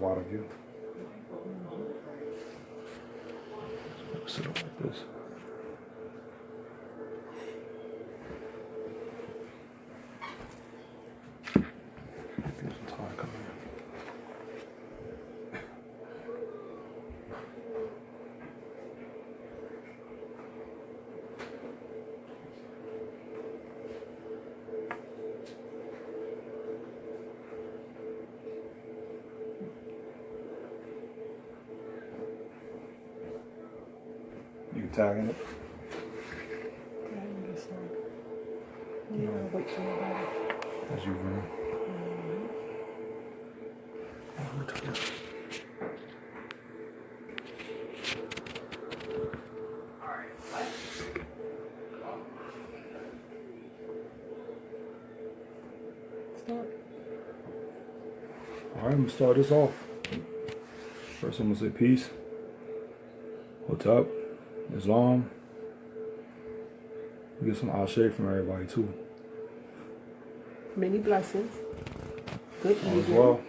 water view. Sit up like this. There's some tide coming in. You tagging it? Yeah, wait for nobody. As you run. Start. All right, I'm gonna start this off. First, I'm gonna say peace. Hotep, Islam. We get some ashe from everybody too. Many blessings. Good All is evening. well.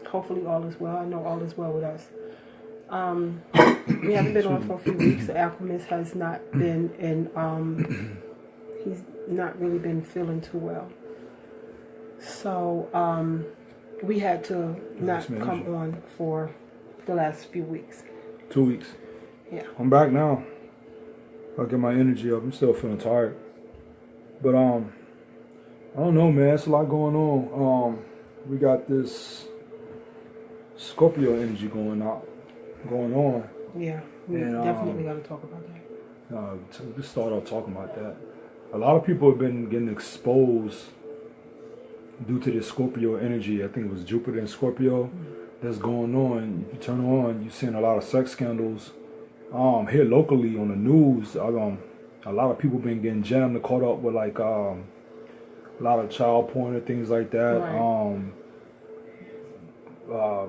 Hopefully all is well. I know all is well with us. We haven't been on for a few weeks. Alchemist has not been in, he's not really been feeling too well. So we had to not come on for the last few weeks. 2 weeks. Yeah. I'm back now. I'll get my energy up. I'm still feeling tired. But I don't know, man. It's a lot going on. We got this Scorpio energy going on. Yeah, we definitely got to talk about that. To just start off talking about that. A lot of people have been getting exposed due to this Scorpio energy. I think it was Jupiter and Scorpio that's going on. If you turn on, you're seeing a lot of sex scandals. Here locally on the news, a lot of people been getting jammed and caught up with like a lot of child porn and things like that. Right.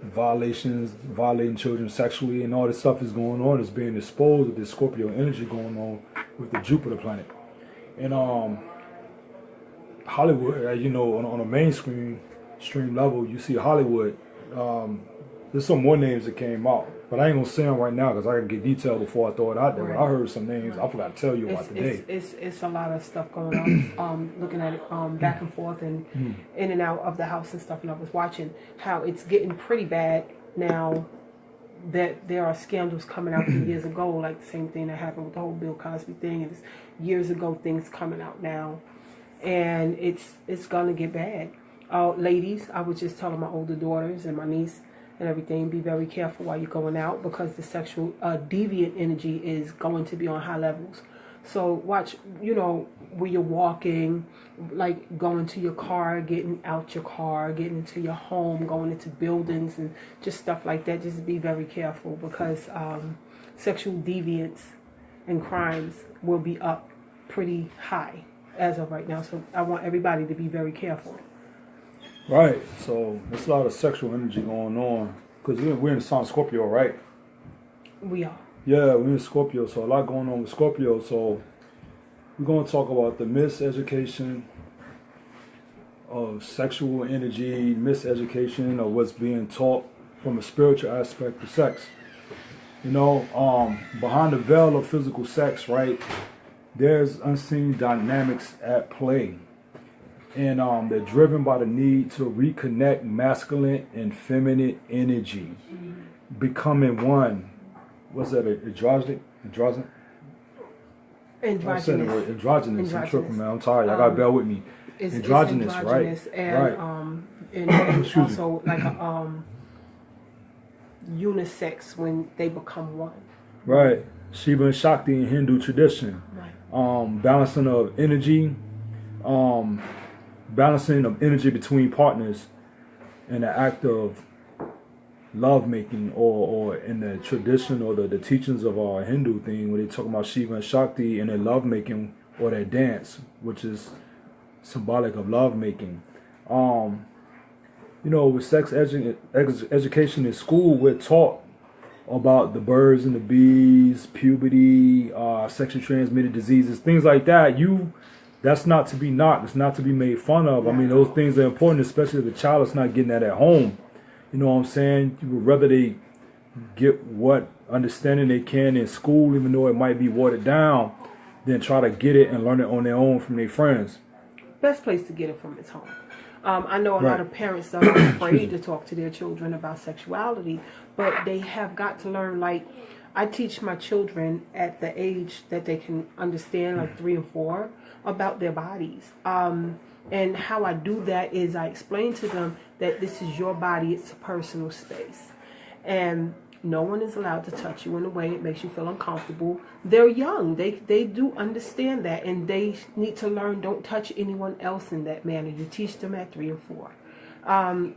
Violating children sexually, and all this stuff is going on. It's being exposed with this Scorpio energy going on with the Jupiter planet. And Hollywood, you know, on a mainstream level, you see Hollywood. There's some more names that came out, but I ain't gonna say them right now because I can get detailed before I throw it out there. Right. But I heard some names I forgot to tell you about today. It's a lot of stuff going on. Looking at it back and forth and in and out of the house and stuff. And I was watching how it's getting pretty bad now that there are scandals coming out from years ago, like the same thing that happened with the whole Bill Cosby thing. And it's years ago things coming out now, and it's gonna get bad. Ladies, I was just telling my older daughters and my niece and everything, be very careful while you're going out because the sexual deviant energy is going to be on high levels. So watch, you know, where you're walking, like going to your car, getting out your car, getting into your home, going into buildings and just stuff like that. Just be very careful because sexual deviance and crimes will be up pretty high as of right now. So I want everybody to be very careful. Right. So there's a lot of sexual energy going on because we're in the sign Scorpio, right? We are. Yeah, we're in Scorpio, so a lot going on with Scorpio. So we're going to talk about the miseducation of sexual energy, miseducation of what's being taught from a spiritual aspect of sex. You know, behind the veil of physical sex, right, there's unseen dynamics at play. And they're driven by the need to reconnect masculine and feminine energy, becoming one. What's that? Androgynous? Androgynous. I'm tripping, man. I'm tired. I gotta bear with me. Androgynous, right? And, and also like a unisex when they become one. Right. Shiva and Shakti in Hindu tradition. Right. Balancing of energy. Balancing of energy between partners in the act of love making, or in the tradition or the teachings of our Hindu thing, when they talk about Shiva and Shakti and their love making or their dance, which is symbolic of love making. You know, with sex education in school, we're taught about the birds and the bees, puberty, sexually transmitted diseases, things like that. That's not to be knocked. It's not to be made fun of. I mean, those things are important, especially if the child is not getting that at home. You know what I'm saying? You would rather they get what understanding they can in school, even though it might be watered down, than try to get it and learn it on their own from their friends. Best place to get it from is home. I know a Right. lot of parents are afraid to talk to their children about sexuality, but they have got to learn. Like, I teach my children at the age that they can understand, like 3 and 4, about their bodies. And how I do that is I explain to them that this is your body, it's a personal space. And no one is allowed to touch you in a way it makes you feel uncomfortable. They're young. They do understand that, and they need to learn don't touch anyone else in that manner. You teach them at 3 and 4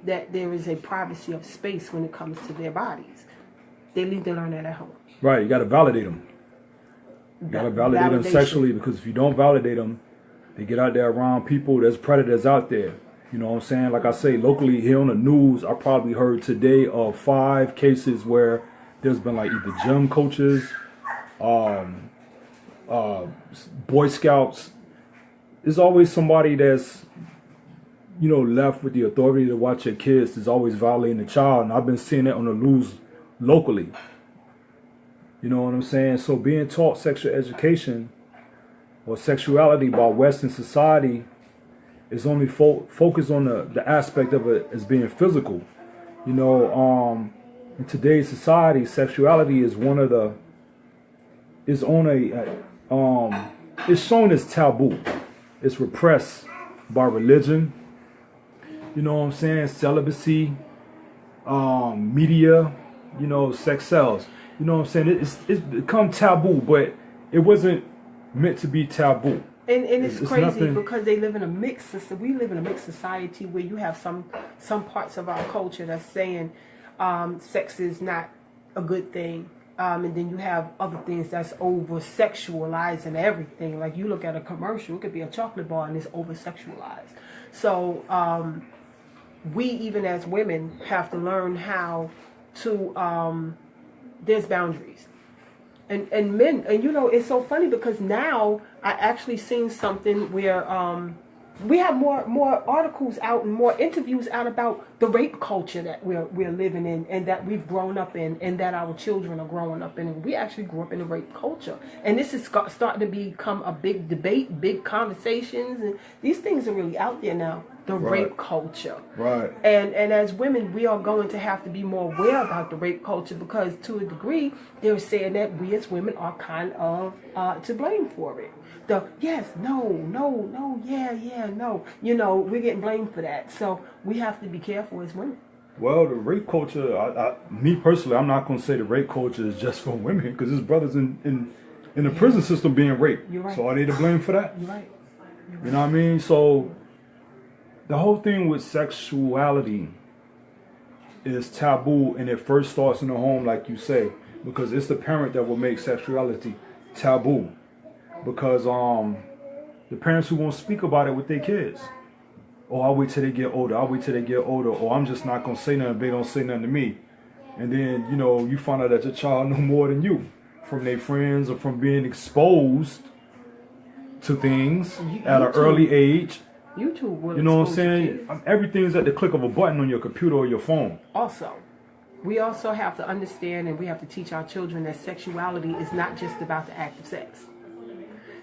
that there is a privacy of space when it comes to their bodies. They need to learn that at home. Right, you got to validate them. You got to validate them Validation. sexually, because if you don't validate them, they get out there around people. There's predators out there. You know what I'm saying? Like I say, locally here on the news, I probably heard today of 5 cases where there's been like either gym coaches, Boy Scouts. There's always somebody that's, you know, left with the authority to watch your kids is always violating the child. And I've been seeing that on the news locally. You know what I'm saying? So being taught sexual education or sexuality by Western society is only focused on the aspect of it as being physical. You know, in today's society, sexuality is one of the, is on a, it's shown as taboo. It's repressed by religion. You know what I'm saying? Celibacy, media, you know, sex sells. You know what I'm saying? It's become taboo, but it wasn't meant to be taboo. And it's crazy nothing. because they live in a mixed system. We live in a mixed society where you have some parts of our culture that's saying sex is not a good thing. And then you have other things that's over sexualizing everything. Like you look at a commercial, it could be a chocolate bar and it's over sexualized. So we, even as women, have to learn how to, there's boundaries. And men, and you know, it's so funny because now I actually seen something where we have more articles out and more interviews out about the rape culture that we're living in and that we've grown up in and that our children are growing up in. And we actually grew up in a rape culture. And this is starting to become a big debate, big conversations. And these things are really out there now, the rape culture. Right. And as women, we are going to have to be more aware about the rape culture because to a degree, they're saying that we as women are kind of to blame for it. Yes, no, yeah, no. You know, we're getting blamed for that. So we have to be careful as women. Well, the rape culture, me personally, I'm not going to say the rape culture is just for women because there's brothers in the prison system being raped. You're right. So are they to blame for that? You're right. You know what I mean? So the whole thing with sexuality is taboo, and it first starts in the home, like you say, because it's the parent that will make sexuality taboo. Because the parents who won't speak about it with their kids. Or I'll wait till they get older. Or I'm just not going to say nothing if they don't say nothing to me. And then, you know, you find out that your child know more than you. From their friends or from being exposed to things at an early age. YouTube will You know what I'm expose your saying? kids. Everything's at the click of a button on your computer or your phone. Also, we also have to understand and we have to teach our children that sexuality is not just about the act of sex.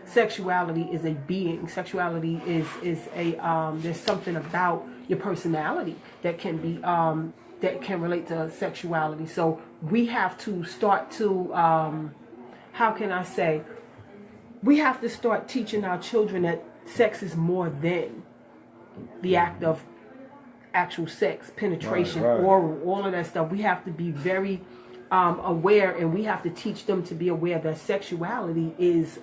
Sexuality is a being. Sexuality is a there's something about your personality that can be that can relate to sexuality. So we have to start to how can I say? We have to start teaching our children that sex is more than the act of actual sex, penetration, Right. oral, all of that stuff. We have to be very aware, and we have to teach them to be aware that sexuality is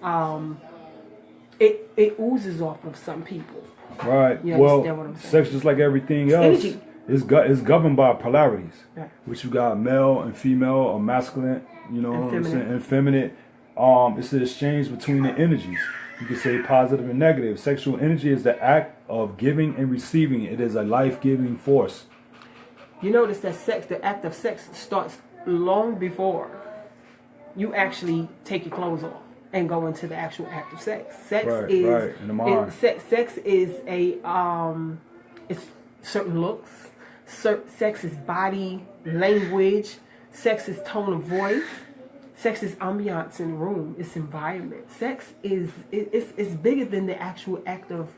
it oozes off of some people. Right. You Well, understand what I'm saying? sex, just like everything else, energy. is governed by polarities. Right. Which you got male and female, or masculine, you know And what I'm feminine. saying, and feminine. It's the exchange between the energies. You can say positive and negative. Sexual energy is the act of giving and receiving. It is a life-giving force. You notice that sex, the act of sex, starts long before you actually take your clothes off and go into the actual act of sex. Sex Right, is right, in the mind. sex is a it's certain looks, Sex is body language. Sex is tone of voice. Sex is ambiance in the room. It's environment. Sex is it's bigger than the actual act of,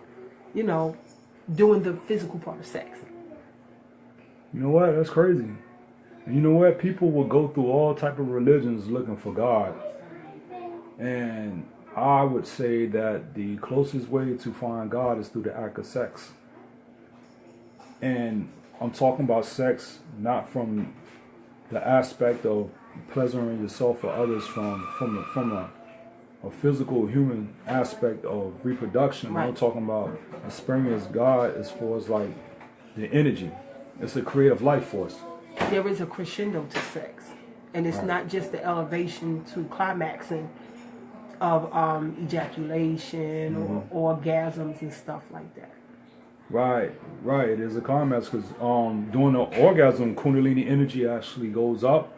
doing the physical part of sex. You know what? That's crazy. And you know what? People will go through all type of religions looking for God. And I would say that the closest way to find God is through the act of sex. And I'm talking about sex not from the aspect of pleasuring yourself or others from a physical human aspect of reproduction. Right. I'm talking about experience God as far as like the energy. It's a creative life force. There is a crescendo to sex, and it's not just the elevation to climaxing of ejaculation or orgasms and stuff like that. Right. There's a climax because during the orgasm, Kundalini energy actually goes up,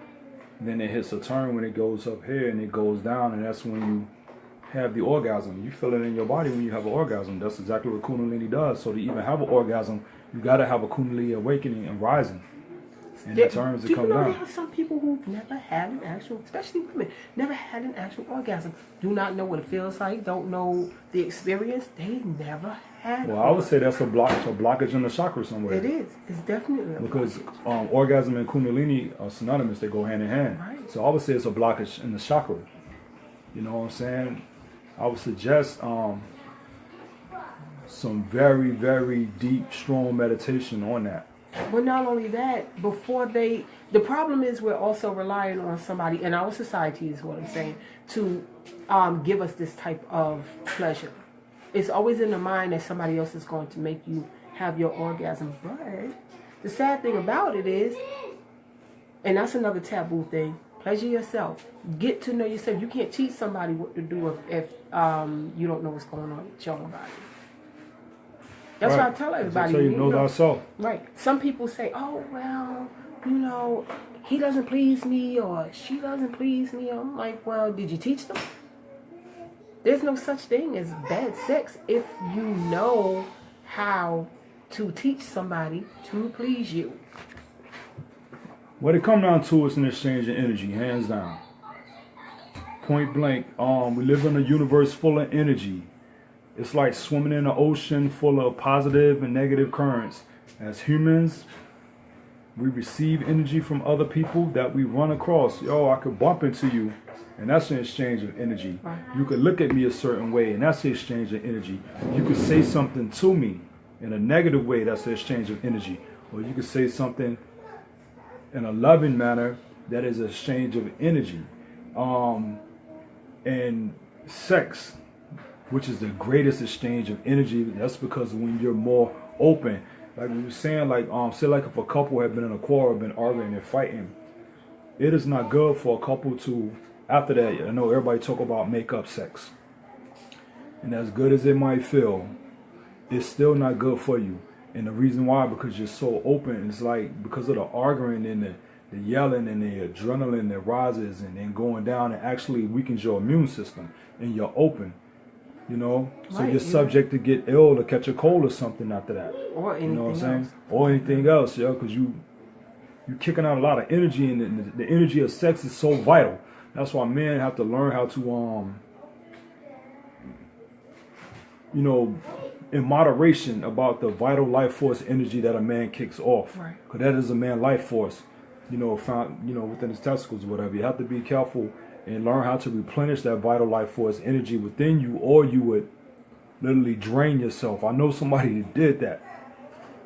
and then it hits a turn when it goes up here and it goes down, and that's when you have the orgasm. You feel it in your body when you have an orgasm. That's exactly what Kundalini does. So to even have an orgasm, you got to have a Kundalini awakening and rising. And in terms to come down. There are some people who've never had an actual, especially women, never had an actual orgasm. Do not know what it feels like. Don't know the experience. They never had. Well, I would say that's a blockage in the chakra somewhere. It is. It's definitely a because orgasm and Kundalini are synonymous. They go hand in hand. Right. So I would say it's a blockage in the chakra. You know what I'm saying? I would suggest some very, very deep, strong meditation on that. But not only that, the problem is we're also relying on somebody in our society, is what I'm saying, to give us this type of pleasure. It's always in the mind that somebody else is going to make you have your orgasm. But the sad thing about it is, and that's another taboo thing, pleasure yourself. Get to know yourself. You can't teach somebody what to do if you don't know what's going on with your own body. That's right. what I tell everybody. So you know thyself. Right. Some people say, oh, well, he doesn't please me or she doesn't please me. I'm like, well, did you teach them? There's no such thing as bad sex if you know how to teach somebody to please you. What it comes down to is an exchange of energy, hands down. Point blank. We live in a universe full of energy. It's like swimming in an ocean full of positive and negative currents. As humans, we receive energy from other people that we run across. Yo, I could bump into you, and that's an exchange of energy. Right. You could look at me a certain way, and that's the exchange of energy. You could say something to me in a negative way, that's the exchange of energy. Or you could say something in a loving manner, that is an exchange of energy. And sex, which is the greatest exchange of energy, that's because when you're more open, like we were saying, like say like if a couple had been in a quarrel, been arguing and fighting, it is not good for a couple to, after that, I know everybody talk about make up sex, and as good as it might feel, it's still not good for you. And the reason why, because you're so open, it's like because of the arguing and the yelling and the adrenaline that rises and then going down, and actually weakens your immune system, and you're open. So right, you're subject to get ill or catch a cold or something after that. Or anything else. Or anything else, because you're kicking out a lot of energy, and the energy of sex is so vital. That's why men have to learn how to, in moderation about the vital life force energy that a man kicks off. Right. Because that is a man life force, found, within his testicles or whatever. You have to be careful and learn how to replenish that vital life force energy within you, or you would literally drain yourself. I know somebody that did that.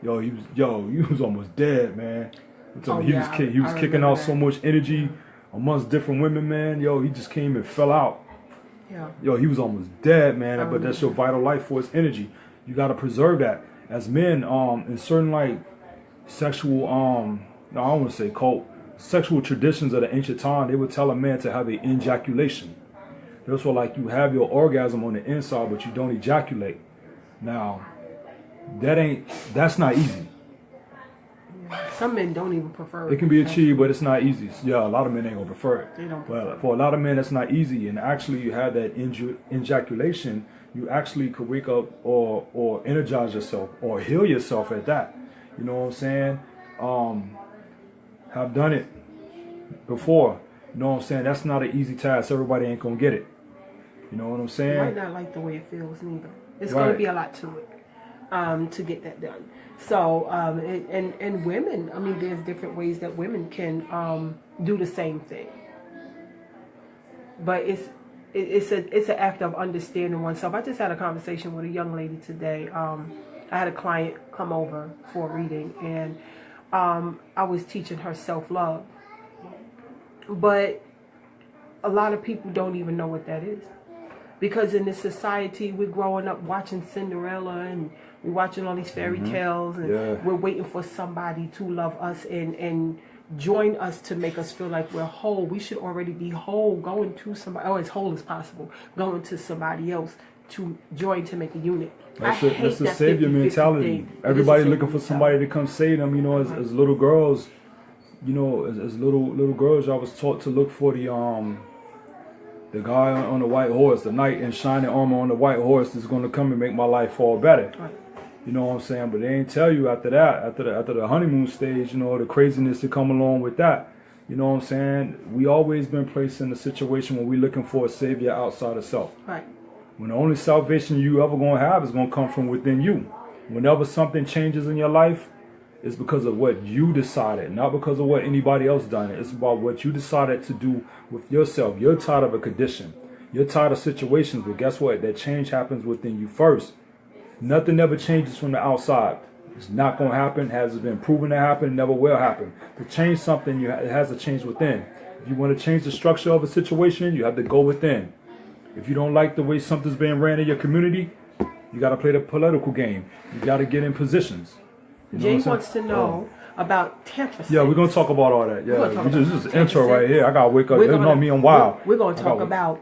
He was almost dead, man. He was kicking out so much energy amongst different women, man. He just came and fell out. Yeah. He was almost dead, man. But that's your vital life force energy. You got to preserve that. As men, in certain like sexual, I don't want to say cult, sexual traditions of the ancient time, they would tell a man to have an ejaculation. That's why, like, you have your orgasm on the inside, but you don't ejaculate. Now, that's not easy. Some men don't even prefer it. It can be achieved, but it's not easy. Yeah, a lot of men ain't gonna prefer it. They don't prefer it. For a lot of men, that's not easy. And actually, you have that ejaculation, you actually could wake up or energize yourself or heal yourself at that. You know what I'm saying? have done it before. You know what I'm saying? That's not an easy task. Everybody ain't gonna get it. You know what I'm You saying? might not like the way it feels neither. It's Right. going to be a lot to it to get that done. So, and women, I mean, there's different ways that women can do the same thing. But it's an act of understanding oneself. I just had a conversation with a young lady today. I had a client come over for a reading, and I was teaching her self-love. But a lot of people don't even know what that is. Because in this society, we're growing up watching Cinderella and we're watching all these fairy tales, and we're waiting for somebody to love us and join us to make us feel like we're whole. We should already be whole, going to somebody, or as whole as possible, going to somebody else to join to make a unit. That's the savior mentality. Everybody looking for somebody to come save them. You know, as little girls, you know, as little girls, I was taught to look for the guy on the white horse, the knight in shining armor on the white horse is going to come and make my life fall better. Right. You know what I'm saying? But they ain't tell you after that, after the honeymoon stage, you know, the craziness that come along with that. You know what I'm saying? We always been placed in a situation where we're looking for a savior outside of self. Right. When the only salvation you ever going to have is going to come from within you. Whenever something changes in your life, it's because of what you decided, not because of what anybody else done. It's about what you decided to do with yourself. You're tired of a condition. You're tired of situations, but guess what? That change happens within you first. Nothing ever changes from the outside. It's not going to happen. Hasn't been proven to happen. Never will happen. To change something, it has to change within. If you want to change the structure of a situation, you have to go within. If you don't like the way something's being ran in your community, you got to play the political game. You got to get in positions. You know Jay wants to know about Tantra. Yeah, we're going to talk about all that. Yeah, this is an intro right here. I got to wake up. You know me, I'm wild. We're going to talk about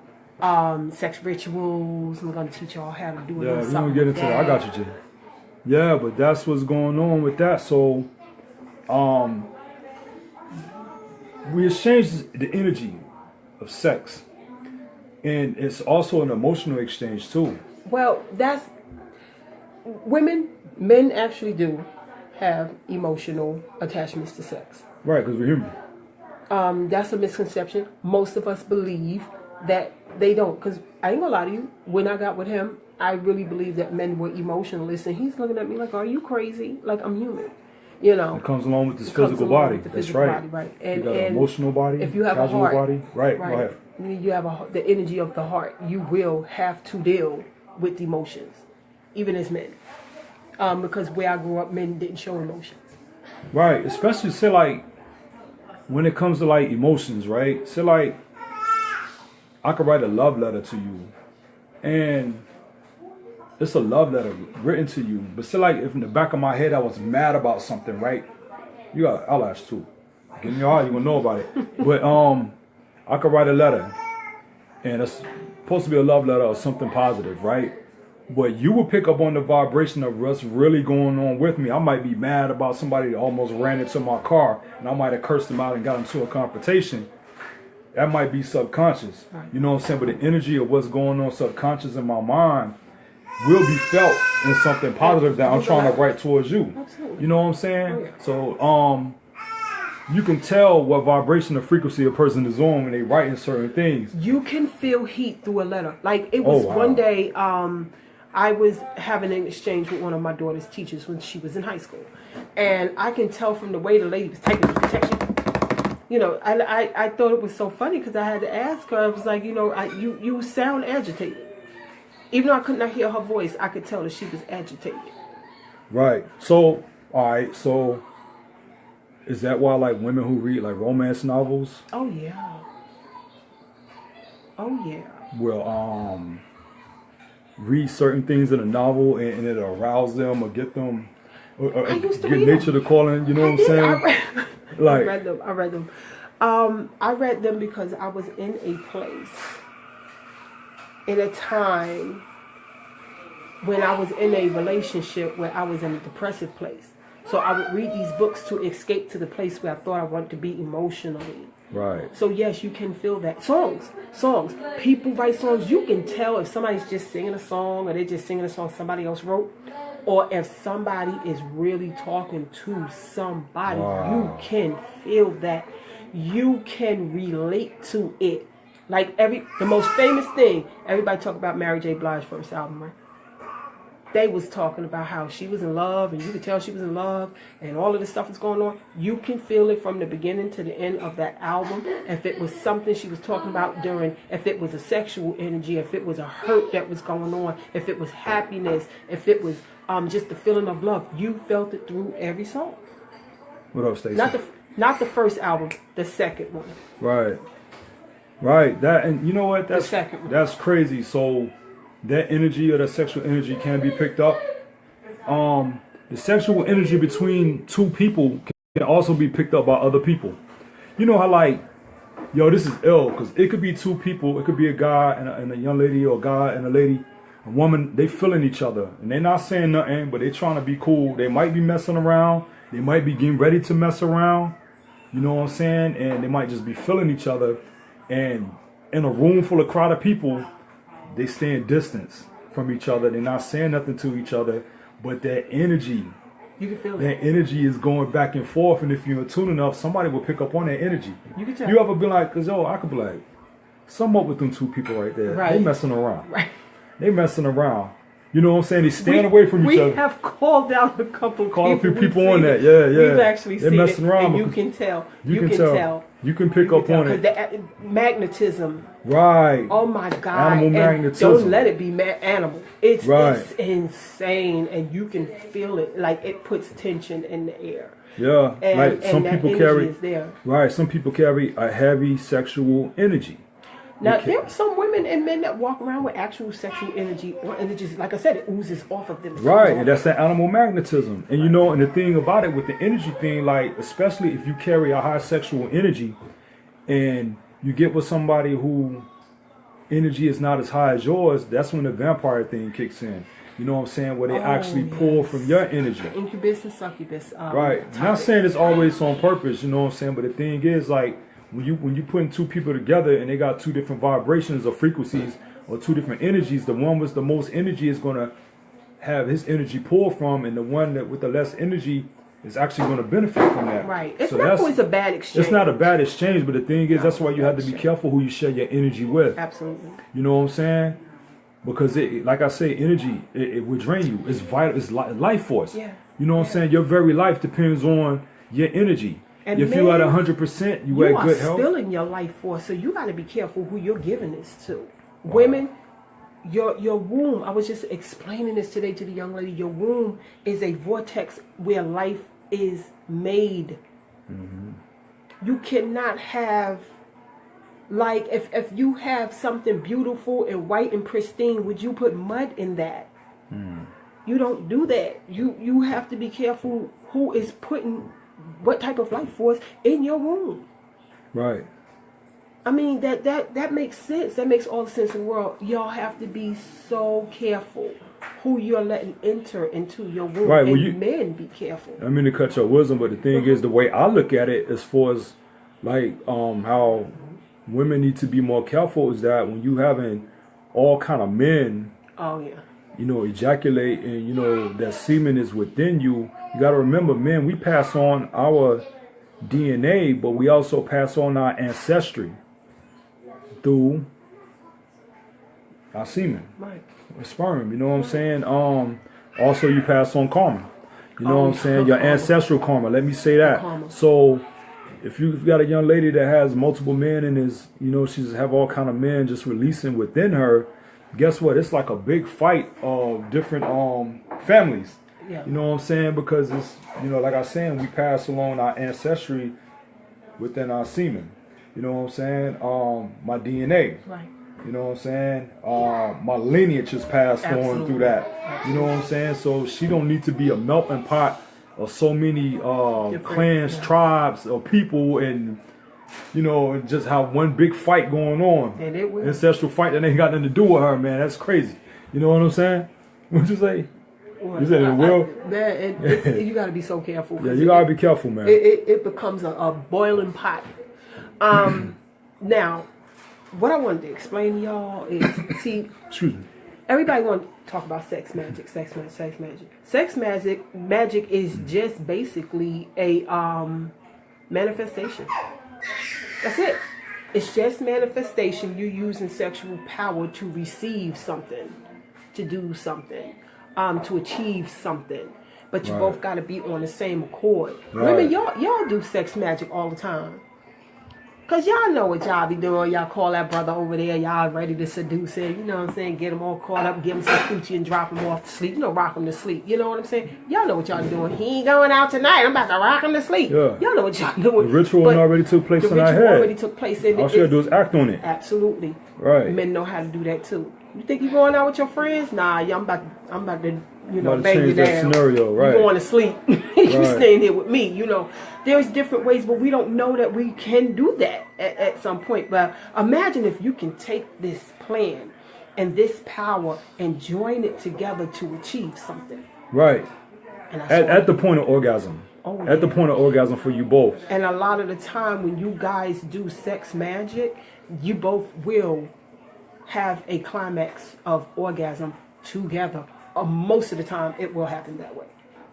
sex rituals. We're going to teach you all how to do it. Yeah, we're going to get into that. I got you, Jay. Yeah, but that's what's going on with that. So, we exchange the energy of sex. And it's also an emotional exchange, too. Well, that's... Men actually do have emotional attachments to sex. Right, because we're human. That's a misconception. Most of us believe that they don't. Because I ain't gonna lie to you, when I got with him, I really believed that men were emotionless. And he's looking at me like, are you crazy? Like, I'm human. You know. It comes along with this physical body. That's right. Right. And, you got an emotional body, if you have casual a heart, body. Right, right. Go ahead. You have the energy of the heart. You will have to deal with emotions, even as men. Because where I grew up, men didn't show emotions. Right, especially say like when it comes to like emotions, right? Say like I could write a love letter to you, and it's a love letter written to you. But say like if in the back of my head I was mad about something, right? You got eyelash too. Get in your eye, you gonna know about it. But I could write a letter, and it's supposed to be a love letter or something positive, right? But you will pick up on the vibration of what's really going on with me. I might be mad about somebody that almost ran into my car, and I might have cursed them out and got into a confrontation. That might be subconscious. You know what I'm saying? But the energy of what's going on subconscious in my mind will be felt in something positive that I'm trying to write towards you. Absolutely. You know what I'm saying? So you can tell what vibration or frequency a person is on when they writing certain things. You can feel heat through a letter. Like it was one day, I was having an exchange with one of my daughter's teachers when she was in high school. And I can tell from the way the lady was typing the protection. You know, I thought it was so funny because I had to ask her. I was like, you know, you sound agitated. Even though I could not hear her voice, I could tell that she was agitated. Right. So, all right. So, is that why like women who read like romance novels? Oh, yeah. Oh, yeah. Will, read certain things in a novel and it arouse them or get them, or get nature to call in, you know what I'm saying? I read them. I read them because I was in a place, in a time when I was in a relationship where I was in a depressive place. So I would read these books to escape to the place where I thought I wanted to be emotionally. Right. So yes, you can feel that. Songs. People write songs. You can tell if somebody's just singing a song or they're just singing a song somebody else wrote. or if somebody is really talking to somebody, Wow. you can feel that. You can relate to it. Like the most famous thing, everybody talk about Mary J. Blige's first album, right? They was talking about how she was in love, and you could tell she was in love, and all of this stuff is going on. You can feel it from the beginning to the end of that album. If it was something she was talking about during, if it was a sexual energy, if it was a hurt that was going on, if it was happiness, if it was just the feeling of love, you felt it through every song. What up, Stacey? Not the first album, the second one. Right. That, and you know what? The second one. That's crazy. So that energy or that sexual energy can be picked up. The sexual energy between two people can also be picked up by other people. You know how, like, yo, this is ill, because it could be two people. It could be a guy and a young lady, or a guy and a lady, a woman. They feeling each other, and they're not saying nothing, but they trying to be cool. They might be messing around. They might be getting ready to mess around. You know what I'm saying? And they might just be feeling each other. And in a room full of crowd of people, they stay in distance from each other. They're not saying nothing to each other. But that energy, you can feel that it. energy is going back and forth. And if you're in tune enough, somebody will pick up on that energy. You can tell. You ever been like, because, yo, I could be like, sum up with them two people right there. Right. They messing around. Right. They messing around. You know what I'm saying? They stand away from each other. We have called out a couple people on that. Yeah. We've actually They're seen messing it, around and you can tell. You can tell. You can pick up on it. Because the magnetism. Right. Oh my God. Animal and magnetism. Don't let it be animal. It's right. It's insane, and you can feel it. Like it puts tension in the air. Yeah. And, like some people carry. Is there. Right. Some people carry a heavy sexual energy. Now, there are some women and men that walk around with actual sexual energy, or energy, like I said, it oozes off of them. Right, and that's that animal magnetism. And you know, and the thing about it with the energy thing, like, especially if you carry a high sexual energy and you get with somebody who energy is not as high as yours, that's when the vampire thing kicks in. You know what I'm saying? Where they actually pull from your energy. Incubus and succubus. Right. I'm not saying it's always on purpose, you know what I'm saying? But the thing is, like, when you putting two people together and they got two different vibrations or frequencies or two different energies, the one with the most energy is going to have his energy pull from, and the one that with the less energy is actually going to benefit from that. Right. It's not always a bad exchange. It's not a bad exchange, but the thing is, that's why you have to be careful who you share your energy with. Absolutely. You know what I'm saying? Because it, like I say, energy, it will drain you. It's vital. It's life force. Yeah. You know what I'm saying? Your very life depends on your energy. And if you're at 100%, you at good health. You are spilling your life force, so you got to be careful who you're giving this to. Wow. Women, your womb. I was just explaining this today to the young lady. Your womb is a vortex where life is made. Mm-hmm. You cannot have, like, if you have something beautiful and white and pristine, would you put mud in that? Mm. You don't do that. You have to be careful who is putting what type of life force in your womb. Right. I mean, that makes sense. That makes all the sense in the world. Y'all have to be so careful who you're letting enter into your womb. Right. Well, and men, be careful. I mean to cut your wisdom, but the thing is, the way I look at it, as far as like how women need to be more careful, is that when you having all kind of men, oh yeah, you know, ejaculate, and you know that semen is within you. You got to remember, men, we pass on our DNA, but we also pass on our ancestry through our semen, right? Sperm. You know what I'm saying? Also, you pass on karma. You know what I'm saying? Your ancestral karma. Let me say that. So, if you've got a young lady that has multiple men and is, you know, she's have all kind of men just releasing within her, guess what? It's like a big fight of different families. Yeah. You know what I'm saying? Because it's, you know, like I was saying, we pass along our ancestry within our semen. You know what I'm saying? My DNA. Right. You know what I'm saying? My lineage is passed on through that. You know what I'm saying? So she don't need to be a melting pot of so many clans, tribes, or people, and you know, and just have one big fight going on. And it will. Ancestral fight that ain't got nothing to do with her, man. That's crazy. You know what I'm saying? What'd you say? Well, you said it will? You got to be so careful. Yeah, you got to be careful, man. It becomes a boiling pot. Now, what I wanted to explain to y'all is, see, excuse me, everybody want to talk about sex magic, sex magic, sex magic. Magic is just basically a manifestation. That's it. It's just manifestation. You're using sexual power to receive something, to do something, to achieve something. But you both got to be on the same accord. Women, y'all do sex magic all the time. Because y'all know what y'all be doing. Y'all call that brother over there. Y'all ready to seduce him. You know what I'm saying? Get him all caught up. Give him some coochie and drop him off to sleep. You know, rock him to sleep. You know what I'm saying? Y'all know what y'all doing. He ain't going out tonight. I'm about to rock him to sleep. Yeah. Y'all know what y'all doing. The ritual already took place in our head. The ritual already took place in it. All you gotta do is act on it. Absolutely. Right. Men know how to do that too. You think you going out with your friends? Nah, I'm about to bang you down. That scenario, right? You going to sleep. You staying here with me. You know, there's different ways, but we don't know that we can do that at some point. But imagine if you can take this plan and this power and join it together to achieve something. Right. And at the point of orgasm. Oh, at the point of orgasm for you both. And a lot of the time when you guys do sex magic, you both will have a climax of orgasm together. Most of the time, it will happen that way.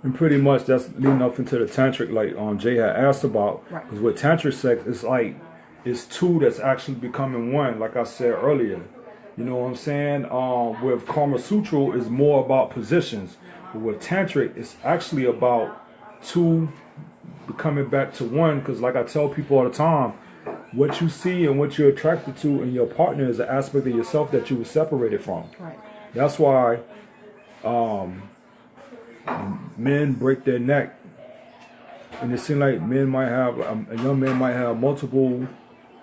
And pretty much that's leading up into the tantric, like Jay had asked about. Because with tantric sex, it's like it's two that's actually becoming one. Like I said earlier, you know what I'm saying? With Kama Sutra, is more about positions. But with tantric, it's actually about two becoming back to one. Because like I tell people all the time, what you see and what you're attracted to in your partner is an aspect of yourself that you were separated from. Right. That's why men break their neck, and it seems like men might have a young man might have multiple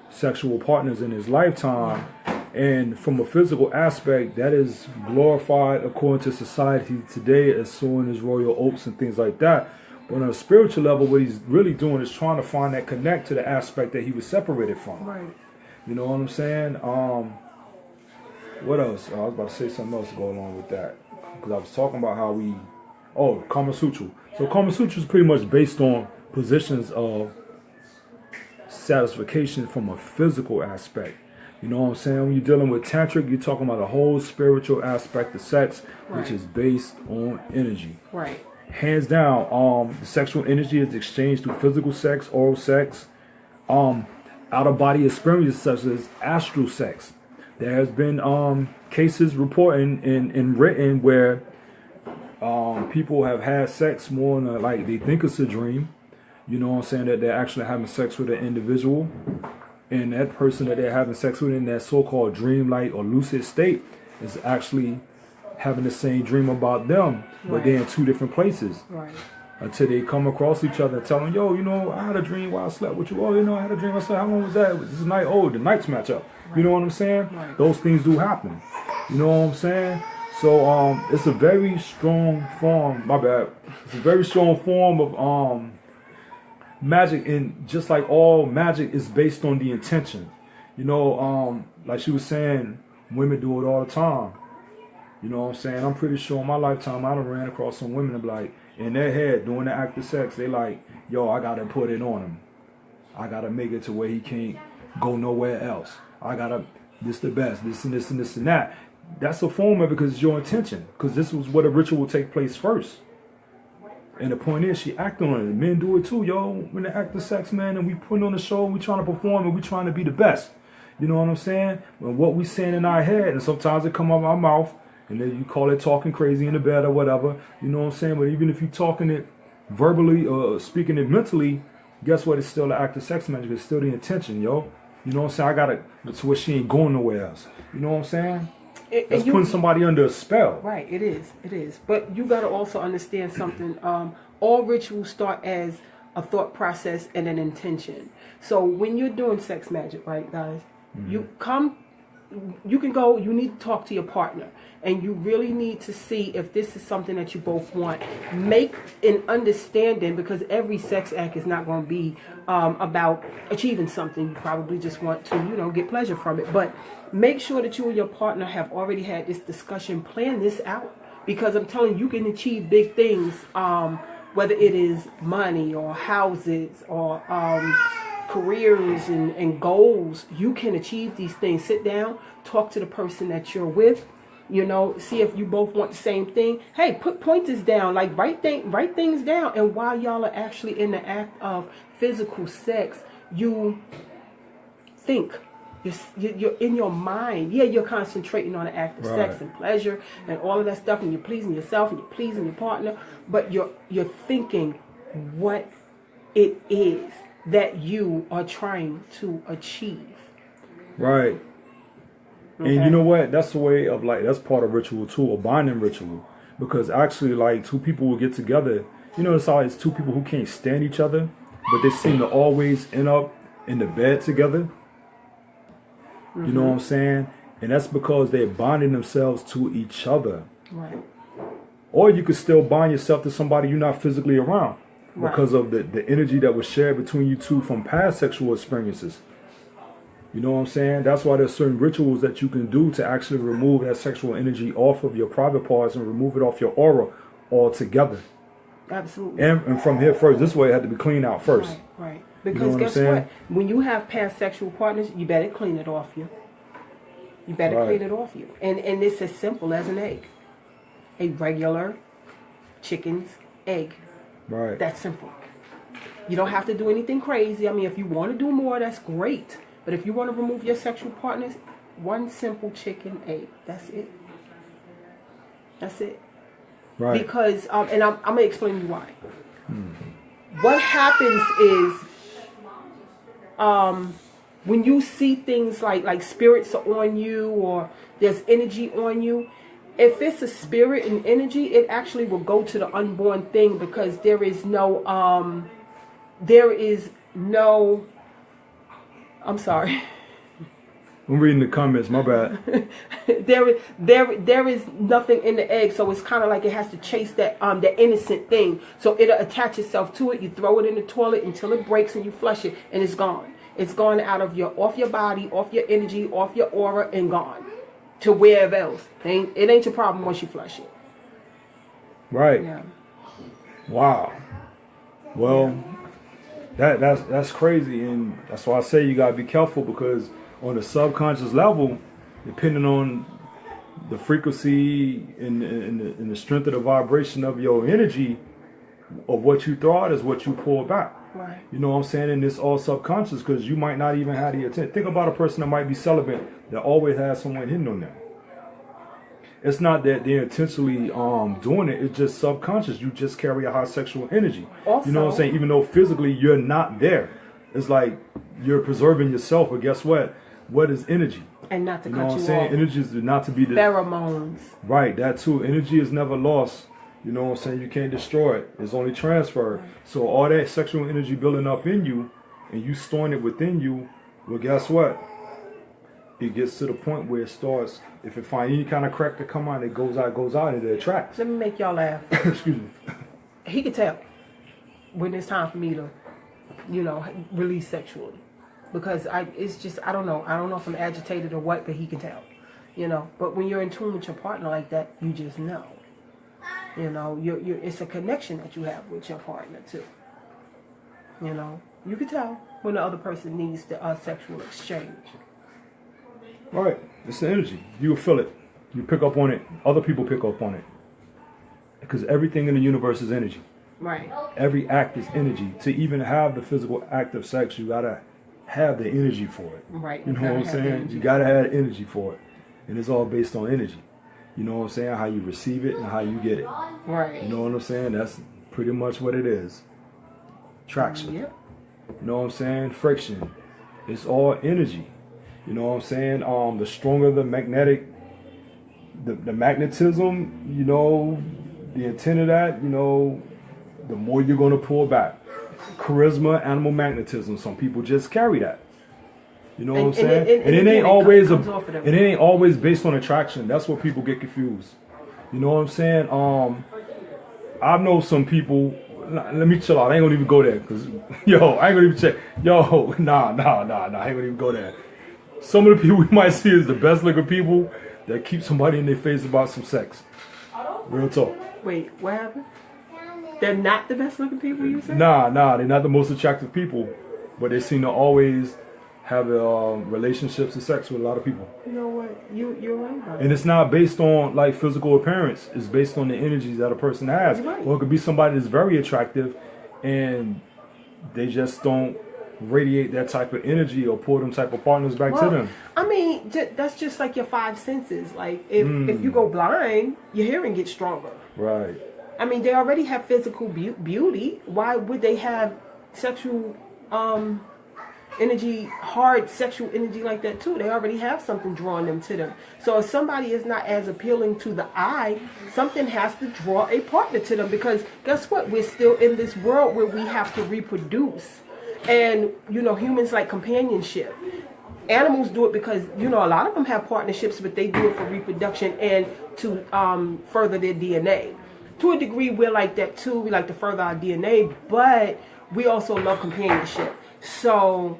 sexual partners in his lifetime, and from a physical aspect, that is glorified according to society today as sowing his royal oats and things like that. But on a spiritual level, what he's really doing is trying to find that connect to the aspect that he was separated from. Right. You know what I'm saying? What else? I was about to say something else to go along with that. Because I was talking about how Kama Sutra. So Kama Sutra is pretty much based on positions of satisfaction from a physical aspect. You know what I'm saying? When you're dealing with tantric, you're talking about a whole spiritual aspect of sex, which is based on energy. Right. Hands down, the sexual energy is exchanged through physical sex, oral sex, out-of-body experiences such as astral sex. There has been cases reporting and written where people have had sex more than like they think it's a dream. You know what I'm saying? That they're actually having sex with an individual, and that person that they're having sex with in that so-called dreamlike or lucid state is actually having the same dream about them, but they're in two different places. Right. Until they come across each other and tell them, yo, you know, I had a dream while I slept with you. Oh, you know, I had a dream. I said, how long was that? It was this night. Oh, the nights match up. Right. You know what I'm saying? Right. Those things do happen. You know what I'm saying? So it's a very strong form. My bad. It's a very strong form of magic, and just like all magic is based on the intention. You know, like she was saying, women do it all the time. You know what I'm saying? I'm pretty sure in my lifetime I done ran across some women that be like, in their head, doing the act of sex, they like, yo, I gotta put it on him. I gotta make it to where he can't go nowhere else. I gotta, this the best, this and this and this and that. That's a form of it because it's your intention. Because this was what a ritual will take place first. And the point is, she acted on it. Men do it too, yo. When they act of sex, man, and we put on the show, we trying to perform, and we trying to be the best. You know what I'm saying? When what we saying in our head, and sometimes it come out of our mouth, and then you call it talking crazy in the bed or whatever. You know what I'm saying? But even if you're talking it verbally or speaking it mentally, guess what? It's still the act of sex magic. It's still the intention, yo. You know what I'm saying? I got it to where she ain't going nowhere else. You know what I'm saying? That's putting somebody under a spell. Right, it is. It is. But you got to also understand something. All rituals start as a thought process and an intention. So when you're doing sex magic, right, guys, you can go, you need to talk to your partner, and you really need to see if this is something that you both want. Make an understanding, because every sex act is not going to be about achieving something. You probably just want to, you know, get pleasure from it. But make sure that you and your partner have already had this discussion, plan this out, because I'm telling you, you can achieve big things, whether it is money or houses or careers and goals. You can achieve these things. Sit down, talk to the person that you're with, You know, see if you both want the same thing. Hey, put pointers down, like write things down. And while y'all are actually in the act of physical sex, you think. You're in your mind. Yeah, you're concentrating on the act of sex and pleasure and all of that stuff, and you're pleasing yourself and you're pleasing your partner, but you're thinking what it is that you are trying to achieve. Right. Okay. And you know what? That's the way of like, that's part of ritual too, a bonding ritual. Because actually, like, two people will get together. You know, it's always two people who can't stand each other, but they seem to always end up in the bed together. Mm-hmm. You know what I'm saying? And that's because they're bonding themselves to each other. Right. Or you could still bond yourself to somebody you're not physically around because of the energy that was shared between you two from past sexual experiences. You know what I'm saying? That's why there's certain rituals that you can do to actually remove that sexual energy off of your private parts and remove it off your aura altogether. Absolutely. And from here first, this way it had to be cleaned out first. Right. Because guess what? When you have past sexual partners, you better clean it off you. You better clean it off you. And it's as simple as an egg. A regular chicken's egg. Right. That's simple. You don't have to do anything crazy. I mean, if you want to do more, that's great. But if you want to remove your sexual partners, one simple chicken egg. That's it. That's it. Right. Because, and I'm going to explain to you why. What happens is, when you see things like spirits are on you or there's energy on you, if it's a spirit and energy, it actually will go to the unborn thing because there is no, I'm sorry. I'm reading the comments, my bad. there is nothing in the egg, so it's kind of like it has to chase that innocent thing. So it'll attach itself to it. You throw it in the toilet until it breaks and you flush it, and it's gone. It's gone off your body, off your energy, off your aura, and gone to wherever else. It ain't your problem once you flush it. Right. Yeah. Wow. Well, that's crazy, and that's why I say you gotta be careful because on the subconscious level, depending on the frequency and the strength of the vibration of your energy, of what you throw out is what you pull back. Right. You know what I'm saying? And it's all subconscious because you might not even have the intent. Think about a person that might be celibate that always has someone hitting on them. It's not that they're intentionally doing it. It's just subconscious. You just carry a high sexual energy. Also, you know what I'm saying? Even though physically you're not there. It's like you're preserving yourself. But guess what? What is energy? And not to you cut know what you I'm saying? off. Energy is not to be the pheromones. Right, that too. Energy is never lost. You know what I'm saying? You can't destroy it. It's only transferred. Right. So all that sexual energy building up in you and you storing it within you, well, guess what? It gets to the point where it starts, if it finds any kind of crack to come out, it goes out, and it attracts. Let me make y'all laugh. Excuse me. He could tell when it's time for me to, release sexually. Because it's just, I don't know if I'm agitated or what, but he can tell. But when you're in tune with your partner like that, you just know. It's a connection that you have with your partner too. You can tell when the other person needs the sexual exchange. Right, it's the energy. You feel it. You pick up on it. Other people pick up on it. Because everything in the universe is energy. Right. Every act is energy. To even have the physical act of sex, you gotta have the energy for it. Right. You know what I'm saying? You gotta have energy for it. And it's all based on energy. You know what I'm saying? How you receive it and how you get it. Right. You know what I'm saying? That's pretty much what it is. Traction. Yep. You know what I'm saying? Friction. It's all energy. You know what I'm saying? The stronger the magnetic, the magnetism, the intent of that, the more you're going to pull back. Charisma, animal magnetism. Some people just carry that. You know what I'm saying? And it ain't always based on attraction. That's what people get confused. You know what I'm saying? I know some people. Let me chill out. I ain't gonna even go there because I ain't gonna even check. Nah. I ain't gonna even go there. Some of the people we might see is the best looking people that keep somebody in their face about some sex. Real talk. Wait, what happened? They're not the best looking people, you said? Nah, they're not the most attractive people, but they seem to always having relationships and sex with a lot of people. You know what? You're right. And it's not based on like physical appearance. It's based on the energies that a person has. Right. Or it could be somebody that's very attractive and they just don't radiate that type of energy or pull them type of partners back to them. I mean, that's just like your five senses. Like if you go blind, your hearing gets stronger. Right. I mean, they already have physical beauty. Why would they have sexual energy, hard sexual energy like that too? They already have something drawing them to them. So if somebody is not as appealing to the eye, something has to draw a partner to them, because guess what? We're still in this world where we have to reproduce. And, you know, humans like companionship. Animals do it because, you know, a lot of them have partnerships, but they do it for reproduction and to further their DNA. To a degree, we're like that too. We like to further our DNA, but we also love companionship. So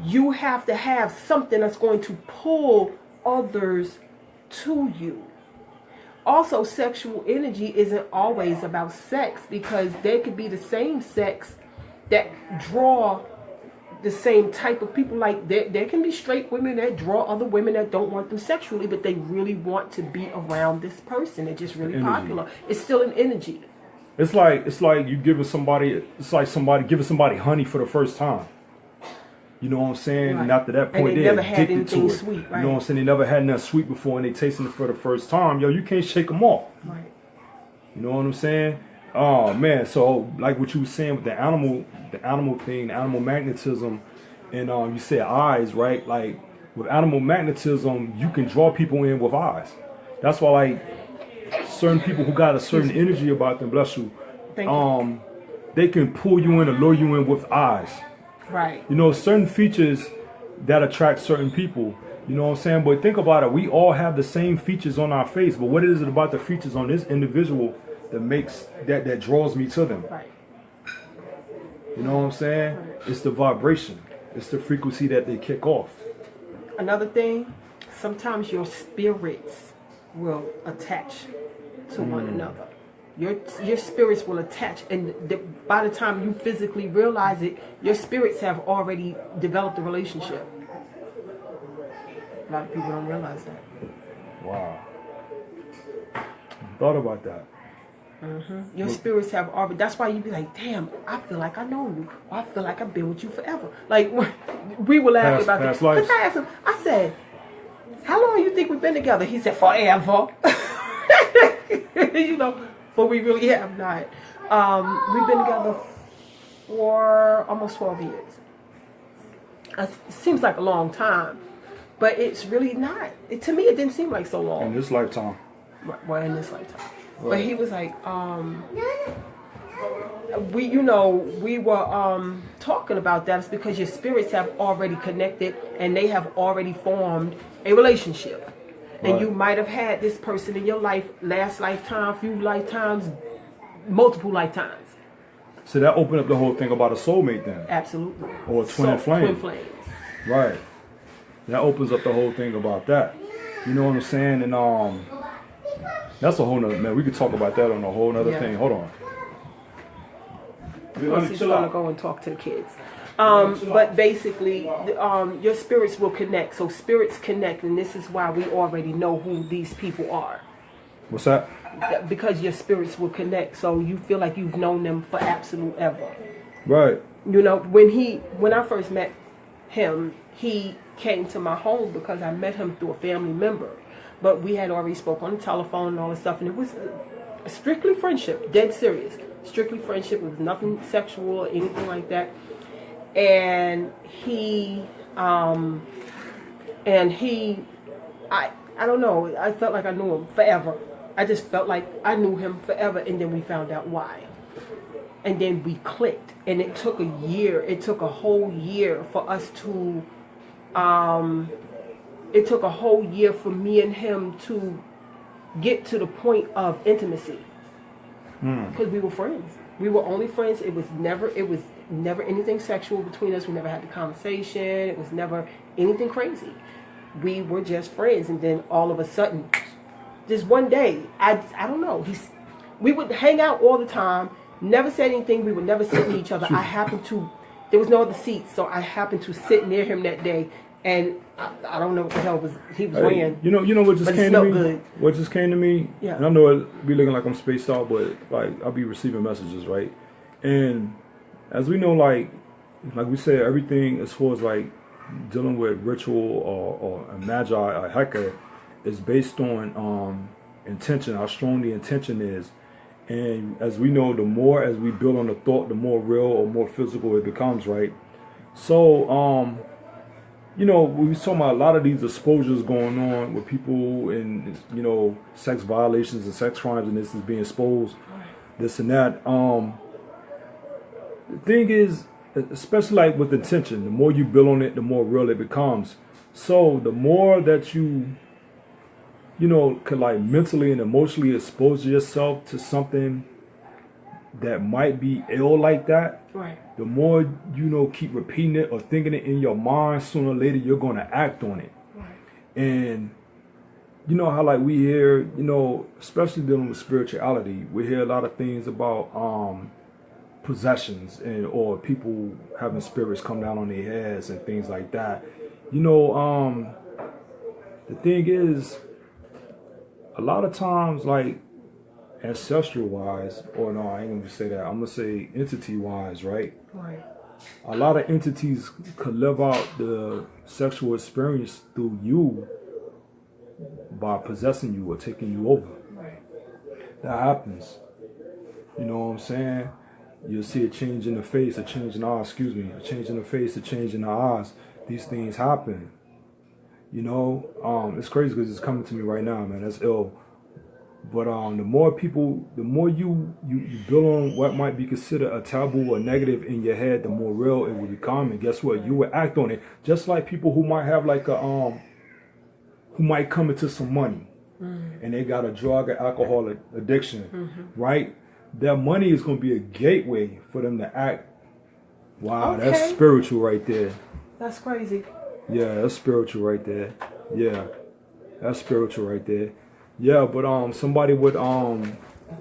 you have to have something that's going to pull others to you. Also, sexual energy isn't always about sex, because there could be the same sex that draw the same type of people. Like there can be straight women that draw other women that don't want them sexually, but they really want to be around this person. They're just really popular. It's still an energy. It's like you giving somebody. It's like somebody giving somebody honey for the first time. You know what I'm saying? Right. And after that point, and they they're never had addicted to anything it. sweet, right? You know what I'm saying? They never had nothing sweet before, and they tasting it for the first time. Yo, you can't shake them off. Right. You know what I'm saying? Oh man, so like what you were saying with the animal thing, the animal magnetism, and you said eyes, right? Like with animal magnetism, you can draw people in with eyes. That's why like certain people who got a certain energy about them, bless you, Thank you. they can pull you in or lure you in with eyes. Right. You know, certain features that attract certain people. You know what I'm saying? But think about it. We all have the same features on our face. But what is it about the features on this individual that makes that draws me to them? Right. You know what I'm saying? Right. It's the vibration. It's the frequency that they kick off. Another thing, sometimes your spirits will attach to one another. Your spirits will attach, and by the time you physically realize it, your spirits have already developed a relationship. A lot of people don't realize that. Wow. Thought about that. Your spirits have already. That's why you be like, damn, I feel like I know you. Or I feel like I've been with you forever. Like we were laughing about that. Past lives. Because I asked him, I said, how long you think we've been together? He said, forever. You know. But we really have not. We've been together for almost 12 years. It seems like a long time, but it's really not. To me, it didn't seem like so long. In this lifetime. Well, in this lifetime. Right. But he was like, we were talking about that. It's because your spirits have already connected and they have already formed a relationship. And Right. you might have had this person in your life last lifetime, few lifetimes, multiple lifetimes. So that opened up the whole thing about a soulmate then. Absolutely. Or a twin flame. Twin flames. Right. That opens up the whole thing about that. You know what I'm saying? And that's a whole nother, man, we could talk about that on a whole nother Yeah. thing. Hold on. Of course, he's going to go and talk to the kids. But basically, your spirits will connect. So spirits connect, and this is why we already know who these people are. What's that? Because your spirits will connect, so you feel like you've known them for absolute ever. Right. You know, when I first met him, he came to my home because I met him through a family member. But we had already spoke on the telephone and all this stuff, and it was strictly friendship, dead serious. Strictly friendship. It was nothing sexual or anything like that. And I don't know, I felt like I knew him forever. I just felt like I knew him forever, and then we found out why. And then we clicked, and it took a year. It took a whole year for us to, it took a whole year for me and him to get to the point of intimacy. Because we were friends. We were only friends. It was never anything sexual between us. We never had the conversation. It was never anything crazy. We were just friends, and then all of a sudden, just one day, I don't know. We would hang out all the time. Never said anything. We would never sit near each other. I happened to there was no other seats, so I happened to sit near him that day, and I don't know what the hell he was wearing. You know what just but it came to me? smelled good. What just came to me? Yeah. And I know it be looking like I'm spaced out, but like I'll be receiving messages, right? And as we know, like we said, everything as far as like dealing with ritual or a magi or heka is based on intention, how strong the intention is. And as we know, the more as we build on the thought, the more real or more physical it becomes, right? So, we was talking about a lot of these exposures going on with people and, sex violations and sex crimes, and this is being exposed, this and that. The thing is, especially like with intention, the more you build on it, the more real it becomes. So the more that you could like mentally and emotionally expose yourself to something that might be ill like that, Right. the more keep repeating it or thinking it in your mind, sooner or later you're going to act on it. Right. And you know how like we hear, especially dealing with spirituality, we hear a lot of things about possessions or people having spirits come down on their heads and things like that. The thing is, a lot of times, like ancestral wise, or no, I ain't gonna say that. I'm gonna say entity wise, right? Right. A lot of entities could live out the sexual experience through you by possessing you or taking you over. Right. That happens. You know what I'm saying? You'll see a change in the face, a change in the eyes, a change in the face, a change in the eyes. These things happen. It's crazy because it's coming to me right now, man. That's ill. But the more you build on what might be considered a taboo or negative in your head, the more real it will become. And guess what? You will act on it. Just like people who might have like who might come into some money, and they got a drug or alcohol addiction, right? That money is going to be a gateway for them to act. Wow, Okay. That's spiritual right there. That's crazy. Yeah, that's spiritual right there. Yeah, that's spiritual right there. Yeah, but somebody would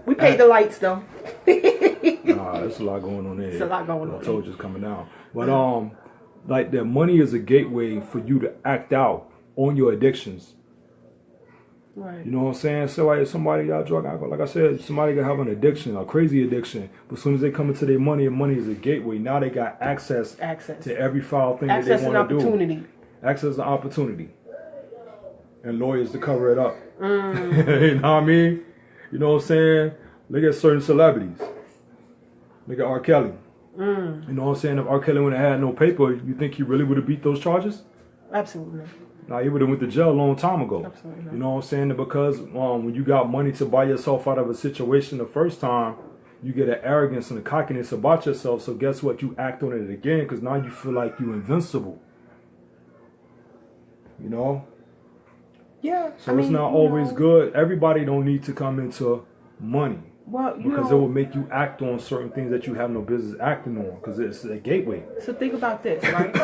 We paid the lights though. there's a lot going on there. There's a lot going on. I told you it's coming down. But like that money is a gateway for you to act out on your addictions. Right. You know what I'm saying? So like somebody got drug alcohol, like I said, somebody can have an addiction, a crazy addiction. But as soon as they come into their money, and money is a gateway. Now they got access to every foul thing that they want to do. Access and opportunity. And lawyers to cover it up. You know what I mean? You know what I'm saying? Look at certain celebrities. Look at R. Kelly. You know what I'm saying? If R. Kelly wouldn't have had no paper, you think he really would have beat those charges? Absolutely. Now he would have went to jail a long time ago. Absolutely. You know what I'm saying? Because when you got money to buy yourself out of a situation the first time, you get an arrogance and a cockiness about yourself. So guess what? You act on it again because now you feel like you're invincible. You know? Yeah. So it's not always good. Everybody don't need to come into money. Well, because it will make you act on certain things that you have no business acting on because it's a gateway. So think about this, right?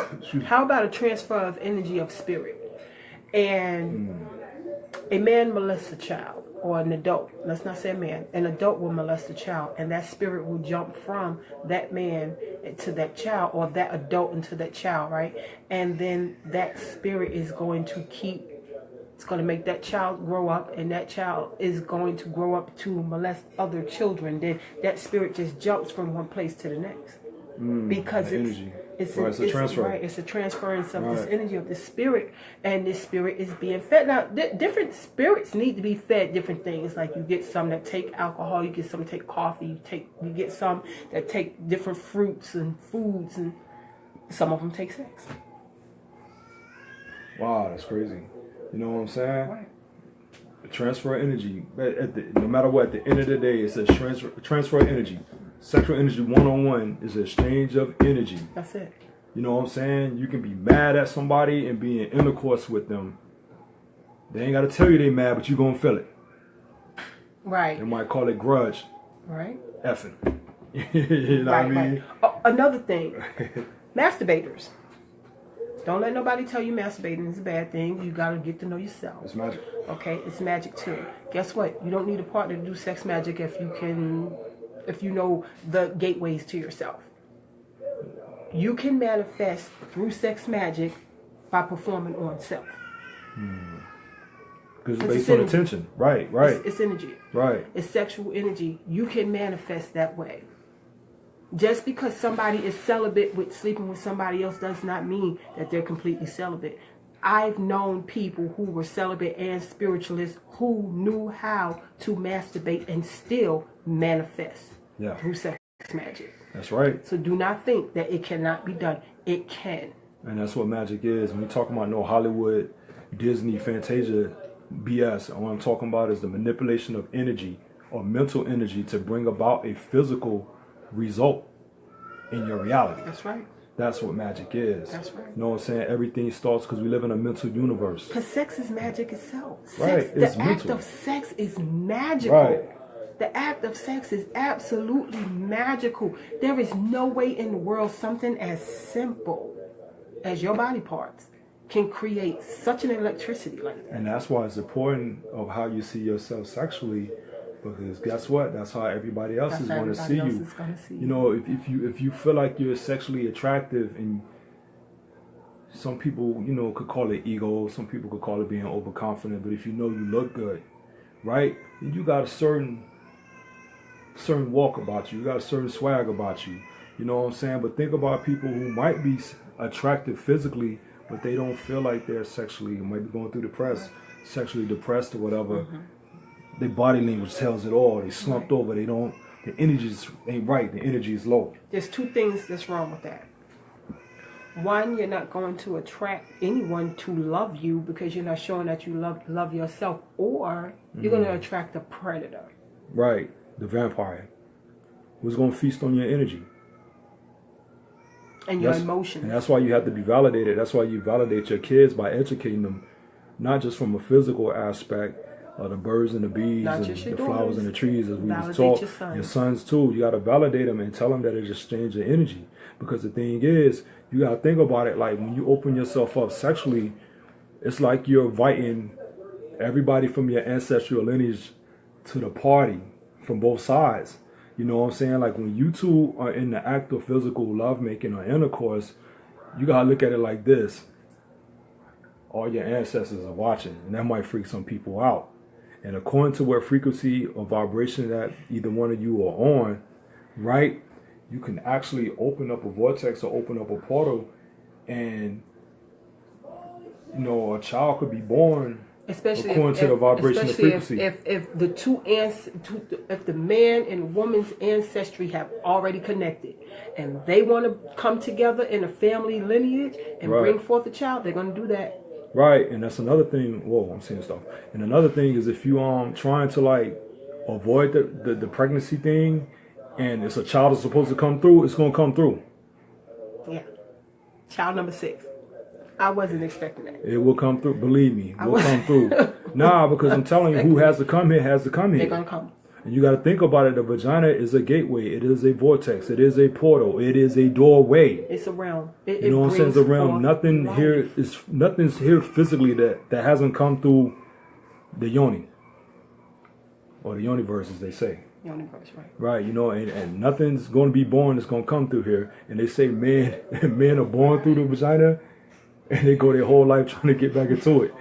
How about a transfer of energy of spirit? And a man molests a child or an adult. Let's not say a man. An adult will molest a child, and that spirit will jump from that man to that child or that adult into that child, right? And then that spirit is going to it's going to make that child grow up, and that child is going to grow up to molest other children. Then that spirit just jumps from one place to the next because it's a transfer. Right, it's a transference of this energy of the spirit, and this spirit is being fed. Now, different spirits need to be fed different things. Like you get some that take alcohol, you get some that take coffee, you get some that take different fruits and foods, and some of them take sex. Wow, that's crazy. You know what I'm saying? Right. Transfer energy. No matter what, at the end of the day, it's a transfer of energy. Sexual energy one-on-one is an exchange of energy. That's it. You know what I'm saying? You can be mad at somebody and be in intercourse with them. They ain't got to tell you they mad, but you going to feel it. Right. They might call it grudge. Right. Effing. You know what I mean? Right. Oh, another thing. Masturbators. Don't let nobody tell you masturbating is a bad thing. You got to get to know yourself. It's magic. Okay, it's magic too. Guess what? You don't need a partner to do sex magic if you know the gateways to yourself. You can manifest through sex magic by performing on self. Because it's It's based on energy. attention. Right, right, It's energy. right. It's sexual energy. You can manifest that way. Just because somebody is celibate with sleeping with somebody else does not mean that they're completely celibate. I've known people who were celibate and spiritualists who knew how to masturbate and still manifest Yeah, through sex magic. that's right. So do not think that it cannot be done. It can. And that's what magic is. When we talk about no Hollywood, Disney, Fantasia, BS, and what I'm talking about is the manipulation of energy or mental energy to bring about a physical result in your reality. That's right. That's what magic is. That's right. You know what I'm saying? Everything starts because we live in a mental universe. Because sex is magic itself. Right, Sex, it's the act mental. of sex is magical. Right. The act of sex is absolutely magical. There is no way in the world something as simple as your body parts can create such an electricity like that. And that's why it's important of how you see yourself sexually, because guess what? That's how everybody else That's is how going to see everybody you. else is gonna see You know, if you feel like you're sexually attractive, and some people, you know, could call it ego, some people could call it being overconfident, but if you know you look good, right? Then you got a certain walk about you. You got a certain swag about you. You know what I'm saying? But think about people who might be attractive physically, but they don't feel like they're sexually, might be going through sexually depressed or whatever. Their body language tells it all. They slumped over. They don't. The energy ain't right. The energy is low. There's two things that's wrong with that. One, you're not going to attract anyone to love you because you're not showing that you love yourself, or you're going to attract a predator. Right. The vampire who's going to feast on your energy. And your And emotions. that's why you have to be validated. That's why you validate your kids by educating them, not just from a physical aspect, the birds and the bees Not and just the your flowers daughters. and the trees, as we was Validate taught. your sons. Your sons too. You got to validate them and tell them that it's exchange of energy. Because the thing is, you got to think about it. Like when you open yourself up sexually, it's like you're inviting everybody from your ancestral lineage to the party from both sides. You know what I'm saying? Like when you two are in the act of physical lovemaking or intercourse, you gotta look at it like this. All your ancestors are watching, and that might freak some people out. And according to what frequency or vibration that either one of you are on, right, you can actually open up a vortex or open up a portal, and you know, a child could be born Especially according to the vibration of especially frequency. if the if the man and woman's ancestry have already connected, and they want to come together in a family lineage and Right. bring forth a child, they're going to do that. Right, and that's another thing. Whoa, I'm saying stuff. And another thing is if you trying to like avoid the pregnancy thing, and it's a child that's supposed to come through, it's gonna come through. Yeah, child number 6. I wasn't expecting that. It will come through. Believe me, it will come through. Nah, because I'm telling you, who has to come here has to come They're here. going to come. And you got to think about it. The vagina is a gateway. It is a vortex. It is a portal. It is a doorway. It's a realm. You know what I'm saying? It's a realm. Nothing's here physically that hasn't come through the yoni. Or the universe, as they say. Universe, right? Right, you know, and nothing's going to be born that's going to come through here. And they say men are born through the vagina, and they go their whole life trying to get back into it.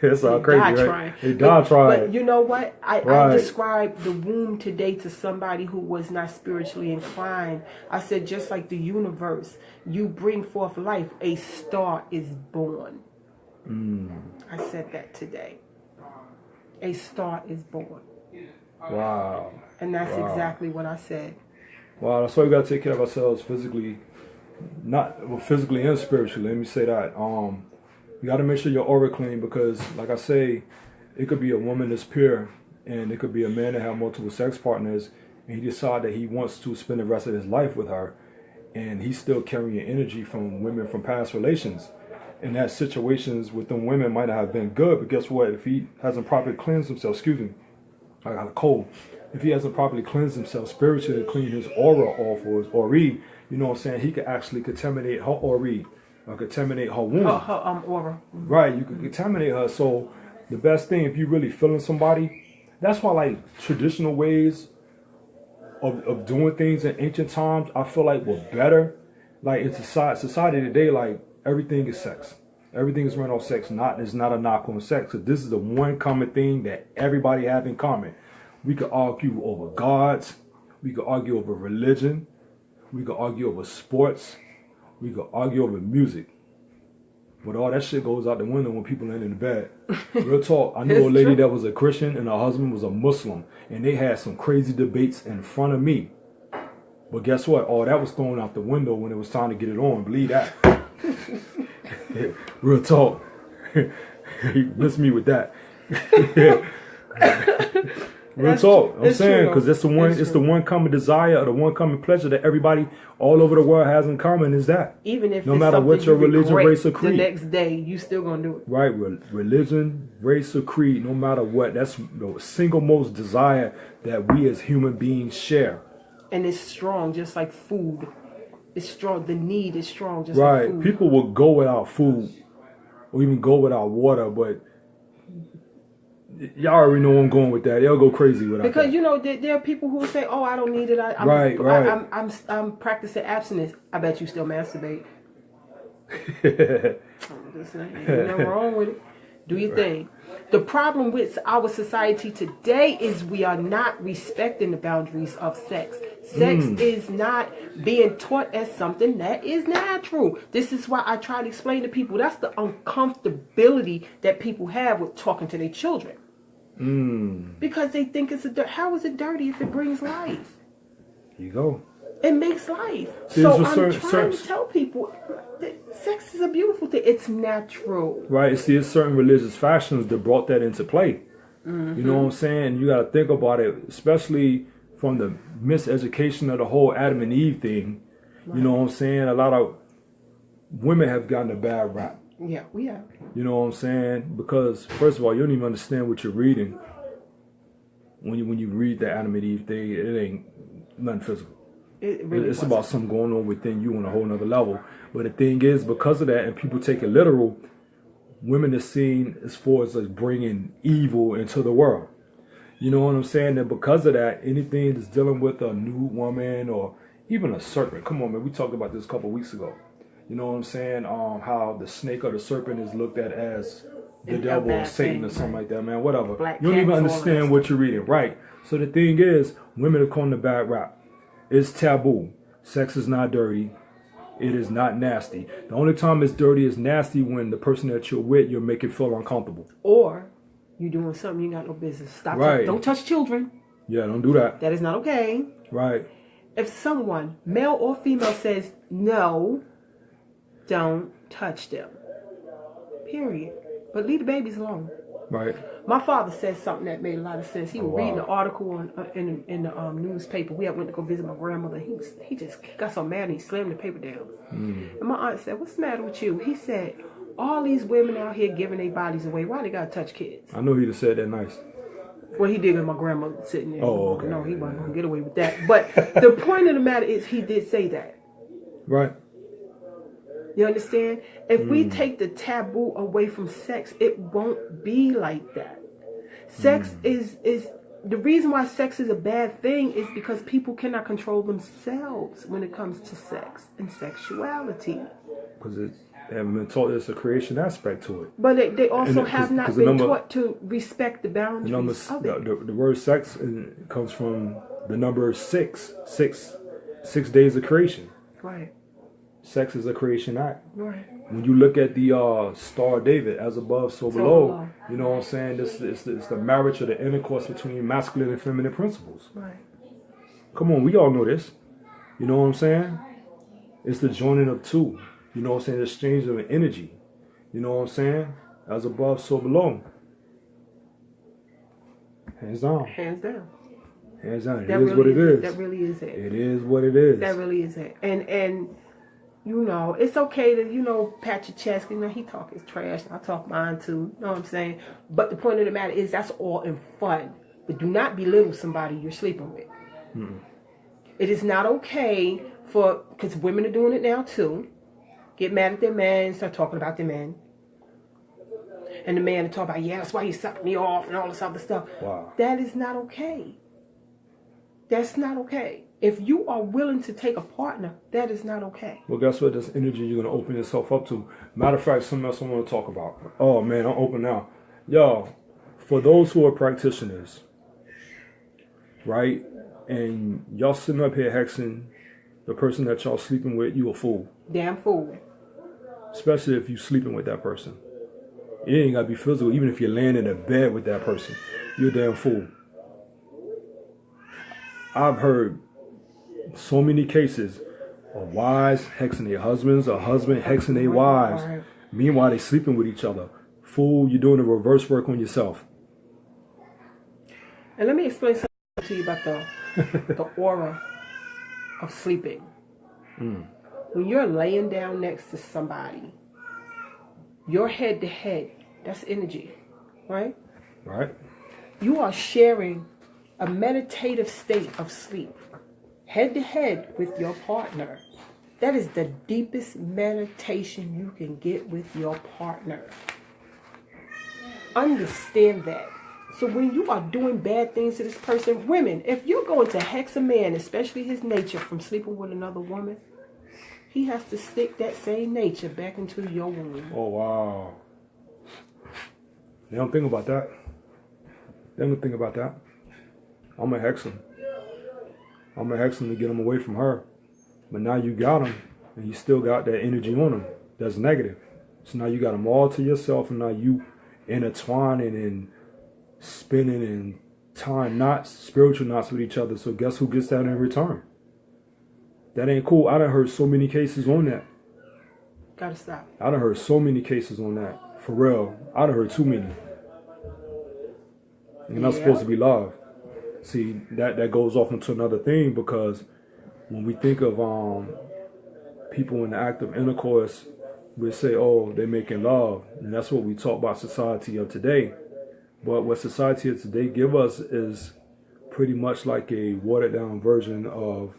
That's all crazy, Die right? trying. They die trying. But you know what? I Right. described the womb today to somebody who was not spiritually inclined. I said, just like the universe, you bring forth life, a star is born. I said that today. A star is born. Wow. And that's Wow. exactly what I said. Wow, that's why we got to take care of ourselves physically, physically and spiritually. Let me say that. You got to make sure your aura clean because, like I say, it could be a woman that's pure, and it could be a man that have multiple sex partners, and he decide that he wants to spend the rest of his life with her, and he's still carrying energy from women from past relations. And that situations with them women might not have been good, but guess what? If he hasn't properly cleansed himself, I got a cold. If he hasn't properly cleansed himself spiritually, clean his aura off or his ori, you know what I'm saying? He could actually contaminate her ori or contaminate her womb. Her aura. Right, you could contaminate her. So the best thing, if you really feeling somebody, that's why like traditional ways of doing things in ancient times, I feel like were better like in society today, like everything is sex. Everything is run off sex. It's not a knock on sex. 'Cause this is the one common thing that everybody have in common. We could argue over gods. We could argue over religion. We could argue over sports. We could argue over music. But all that shit goes out the window when people ain't in the bed. Real talk. I knew a lady that was a Christian and her husband was a Muslim. And they had some crazy debates in front of me. But guess what? All that was thrown out the window when it was time to get it on. Believe that. Real talk. He missed me with that. Real talk. I'm saying, because it's the one common desire or the one common pleasure that everybody all over the world has in common is that. Even if no it's matter what your religion, race, or creed. The next day, you still gonna do it. Right. Religion, race, or creed, no matter what, that's the single most desire that we as human beings share. And it's strong, just like food. It's strong. The need is strong, just right. like food. People will go without food or even go without water, but y'all already know where I'm going with that. They'll go crazy without because that. you know there are people who will say, "Oh, I don't need it. I'm practicing abstinence." I bet you still masturbate. I'm just saying, ain't nothing wrong with it. Do your thing. The problem with our society today is we are not respecting the boundaries of sex. Sex is not being taught as something that is natural. This is why I try to explain to people that's the uncomfortability that people have with talking to their children. Because they think how is it dirty if it brings life? Here you go. It makes life. See, so I'm trying to tell people that sex is a beautiful thing. It's natural. Right. See, it's certain religious fashions that brought that into play. You know what I'm saying? You got to think about it, especially from the miseducation of the whole Adam and Eve thing. Right. You know what I'm saying? A lot of women have gotten a bad rap. Yeah, we have. You know what I'm saying? Because, first of all, you don't even understand what you're reading. When you read the Adam and Eve thing, it ain't nothing physical. It's about something going on within you on a whole nother level. But the thing is, because of that, and people take it literal, women are seen as far as like bringing evil into the world. You know what I'm saying? And because of that, anything that's dealing with a new woman or even a serpent. Come on, man. We talked about this a couple weeks ago. You know what I'm saying? How the snake or the serpent is looked at as the devil or Satan or something like that, man. Whatever. You don't even understand what you're reading. Right. So the thing is, women are calling the bad rap. It's taboo. Sex is not dirty. It is not nasty. The only time it's dirty is nasty when the person that you're with, you're making feel uncomfortable. Or you're doing something you got no business. Stop. Right. Don't touch children. Yeah, don't do that. That is not okay. Right. If someone, male or female, says no, don't touch them. Period. But leave the babies alone. Right. My father said something that made a lot of sense. He was reading an article in the newspaper. We had went to go visit my grandmother. He got so mad and he slammed the paper down. And my aunt said, "What's the matter with you?" He said, "All these women out here giving their bodies away. Why they gotta touch kids?" I know he'd have said that nice. Well, he did with my grandmother sitting there. Oh, okay. No, he wasn't gonna get away with that. But the point of the matter is, he did say that. Right. You understand? If we take the taboo away from sex, it won't be like that. Sex is the reason why sex is a bad thing is because people cannot control themselves when it comes to sex and sexuality. Because they haven't been taught there's a creation aspect to it. But they also have not been taught to respect the boundaries of it. The word sex comes from the number 6. 6 days of creation. Right. Sex is a creation act. Right. When you look at the Star of David, as above, so below, you know what I'm saying? It's the marriage or the intercourse between masculine and feminine principles. Right. Come on, we all know this. You know what I'm saying? It's the joining of two. You know what I'm saying? The exchange of energy. You know what I'm saying? As above, so below. Hands down. Hands down. Hands down. It is what it is. That really is it. It is what it is. That really is it. And you know, it's okay to, you know, pat your chest. You know, he talk his trash. I talk mine too. You know what I'm saying? But the point of the matter is that's all in fun. But do not belittle somebody you're sleeping with. It is not okay because women are doing it now too. Get mad at their man, start talking about their man. And the man to talk about, yeah, that's why he sucked me off and all this other stuff. Wow. That is not okay. That's not okay. If you are willing to take a partner, that is not okay. Well, guess what? This energy you're going to open yourself up to. Matter of fact, something else I want to talk about. Oh, man, I'm open now. Yo, for those who are practitioners, right? And y'all sitting up here hexing the person that y'all sleeping with, you a fool. Damn fool. Especially if you sleeping with that person. It ain't got to be physical. Even if you're laying in a bed with that person, you're a damn fool. I've heard so many cases of wives hexing their husbands, or husband hexing their wives. Right. Meanwhile, they sleeping with each other. Fool, you're doing the reverse work on yourself. And let me explain something to you about the aura of sleeping. When you're laying down next to somebody, your head to head, that's energy, right? Right. You are sharing a meditative state of sleep, head to head with your partner. That is the deepest meditation you can get with your partner. Understand that. So when you are doing bad things to this person, women, if you're going to hex a man, especially his nature, from sleeping with another woman, he has to stick that same nature back into your womb. Oh, wow. They don't think about that. They don't think about that. I'm going to hex him. I'm going to hex him to get him away from her. But now you got him, and you still got that energy on him. That's negative. So now you got them all to yourself, and now you intertwining and spinning and tying knots, spiritual knots with each other. So guess who gets that in return? That ain't cool. I done heard so many cases on that. Gotta stop. I done heard so many cases on that. For real. I done heard too many. You're not supposed to be love. See, that goes off into another thing, because when we think of people in the act of intercourse, we say, oh, they're making love. And that's what we talk about society of today. But what society of today give us is pretty much like a watered down version of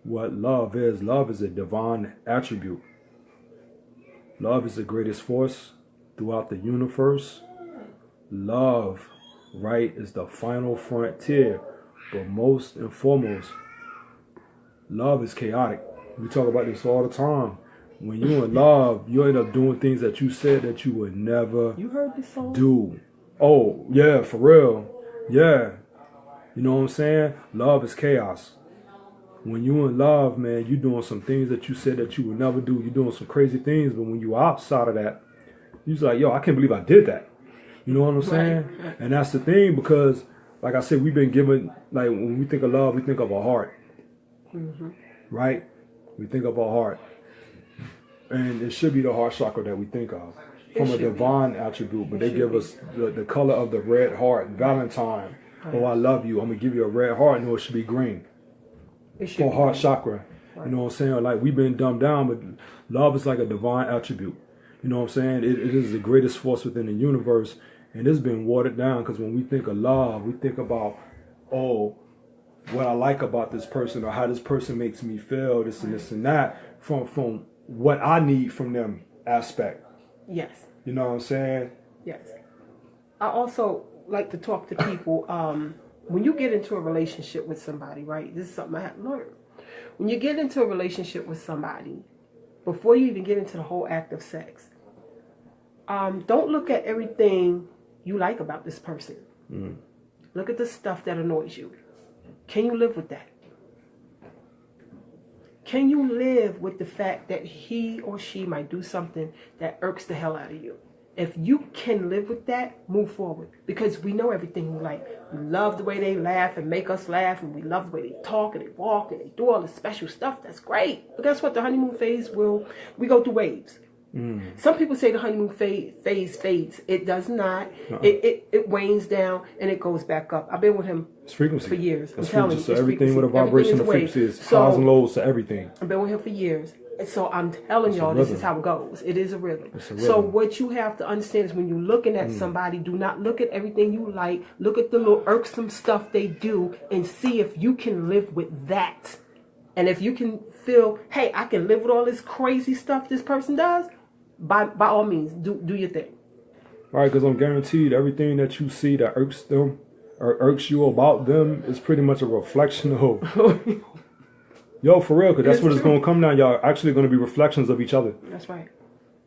what love is. Love is a divine attribute. Love is the greatest force throughout the universe. Love, right, is the final frontier. But most and foremost, love is chaotic. We talk about this all the time. When you're in love, you end up doing things that you said that you would never You heard this song? do. Oh, yeah, for real. Yeah. You know what I'm saying? Love is chaos. When you're in love, man, you're doing some things that you said that you would never do. You're doing some crazy things, but when you're outside of that, you're like, yo, I can't believe I did that. You know what I'm saying? Right. And that's the thing, because, like I said, we've been given, like, when we think of love, we think of our heart. Mm-hmm. Right? We think of our heart. And it should be the heart chakra that we think of. From a divine attribute, but they give us the color of the red heart. Valentine. Right. Oh, I love you. I'm going to give you a red heart. No, it should be green. It should for heart chakra. Right. You know what I'm saying? Like, we've been dumbed down, but love is like a divine attribute. You know what I'm saying? It is the greatest force within the universe, and it's been watered down, because when we think of love, we think about, oh, what I like about this person, or how this person makes me feel, this and this and that, from what I need from them aspect. Yes. You know what I'm saying? Yes. I also like to talk to people, when you get into a relationship with somebody, right? This is something I have learned. When you get into a relationship with somebody, before you even get into the whole act of sex, don't look at everything you like about this person. Mm. Look at the stuff that annoys you. Can you live with that? Can you live with the fact that he or she might do something that irks the hell out of you? If you can live with that, move forward. Because we know everything we like. We love the way they laugh and make us laugh. And we love the way they talk and they walk and they do all this special stuff. That's great. But guess what? The honeymoon phase we go through waves. Mm. Some people say the honeymoon phase fades. It does not. Uh-uh. It wanes down and it goes back up. I've been with him for years. I'm telling you. So everything with a vibration of frequency is highs and lows to everything. I've been with him for years. So I'm telling y'all, this is how it goes. It is a rhythm. So what you have to understand is, when you're looking at somebody, do not look at everything you like. Look at the little irksome stuff they do and see if you can live with that. And if you can feel, hey, I can live with all this crazy stuff this person does, by all means, do your thing. All right, because I'm guaranteed everything that you see that irks them, irks you about them is pretty much a reflection of, yo, for real, because that's what it's going to come down. Y'all are actually going to be reflections of each other. That's right.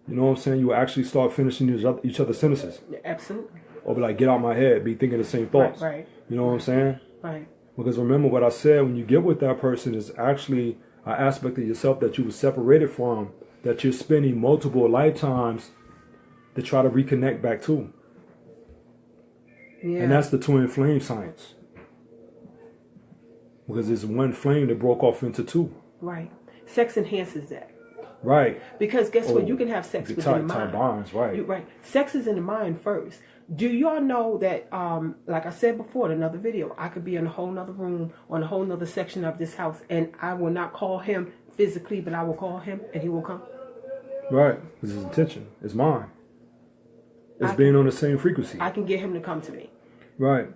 You know what I'm saying? You will actually start finishing each other's sentences. Yeah, absolutely. Or be like, get out my head, be thinking the same thoughts. Right. You know what I'm saying? Right. Because remember what I said, when you get with that person, is actually an aspect of yourself that you were separated from, that you're spending multiple lifetimes to try to reconnect back to. Yeah. And that's the twin flame science. Because it's one flame that broke off into two. Right. Sex enhances that. Right. Because guess what? You can have sex within the mind. Bonds, right. Right. Sex is in the mind first. Do y'all know that, like I said before in another video, I could be in a whole nother room on a whole nother section of this house, and I will not call him physically, but I will call him and he will come? Right. It's his intention. It's mine. It's being on the same frequency. I can get him to come to me. Right.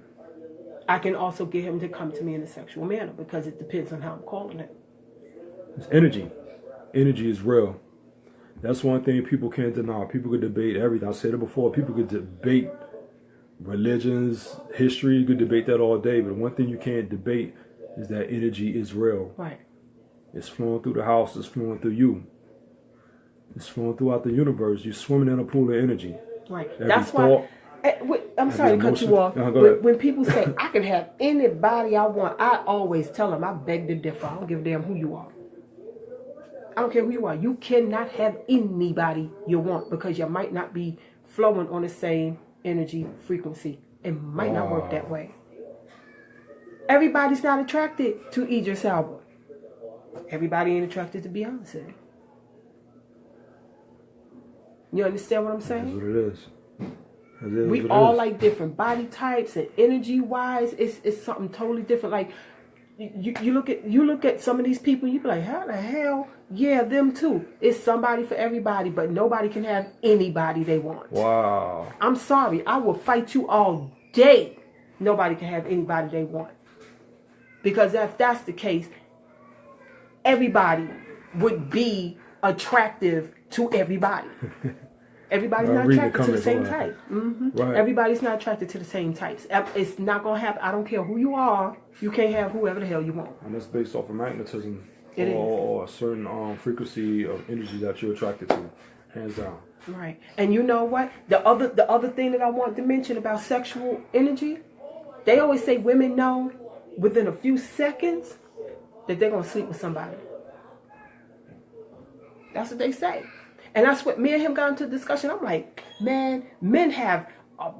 I can also get him to come to me in a sexual manner because it depends on how I'm calling him. It's energy. Energy is real. That's one thing people can't deny. People could debate everything. I said it before. People could debate religions, history. You could debate that all day. But one thing you can't debate is that energy is real. Right. It's flowing through the house. It's flowing through you. It's flowing throughout the universe. You're swimming in a pool of energy. Right. Every That's thought, why. I'm sorry to cut you off. When people say I can have anybody I want, I always tell them I beg to differ. I don't give a damn who you are. I don't care who you are. You cannot have anybody you want because you might not be flowing on the same energy frequency. It might not work that way. Everybody's not attracted to Idris Elba. Everybody ain't attracted to Beyonce. You understand what I'm saying? That's what it is. We all like different body types, and energy wise, it's something totally different. Like you look at some of these people, you be like, how the hell? Yeah, them too. It's somebody for everybody, but nobody can have anybody they want. Wow. I'm sorry, I will fight you all day. Nobody can have anybody they want, because if that's the case, everybody would be attractive to everybody. Everybody's not attracted to the same type. Right. Everybody's not attracted to the same types. It's not going to happen. I don't care who you are. You can't have whoever the hell you want. And that's based off of magnetism. It is. Or a certain frequency of energy that you're attracted to. Hands down. Right. And you know what? The other thing that I want to mention about sexual energy, they always say women know within a few seconds that they're going to sleep with somebody. That's what they say. And that's what me and him got into a discussion. I'm like, man, men have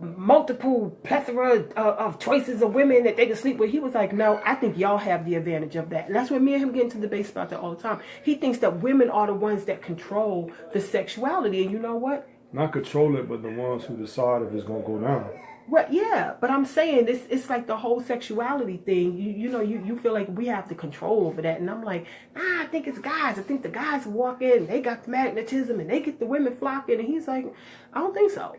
multiple plethora of choices of women that they can sleep with. He was like, no, I think y'all have the advantage of that. And that's what me and him get into debates about that all the time. He thinks that women are the ones that control the sexuality. And you know what? Not control it, but the ones who decide if it's going to go down. Well, yeah, but I'm saying it's like the whole sexuality thing. You feel like we have the control over that, and I'm like, I think it's guys. I think the guys walk in, they got the magnetism, and they get the women flocking. And he's like, I don't think so,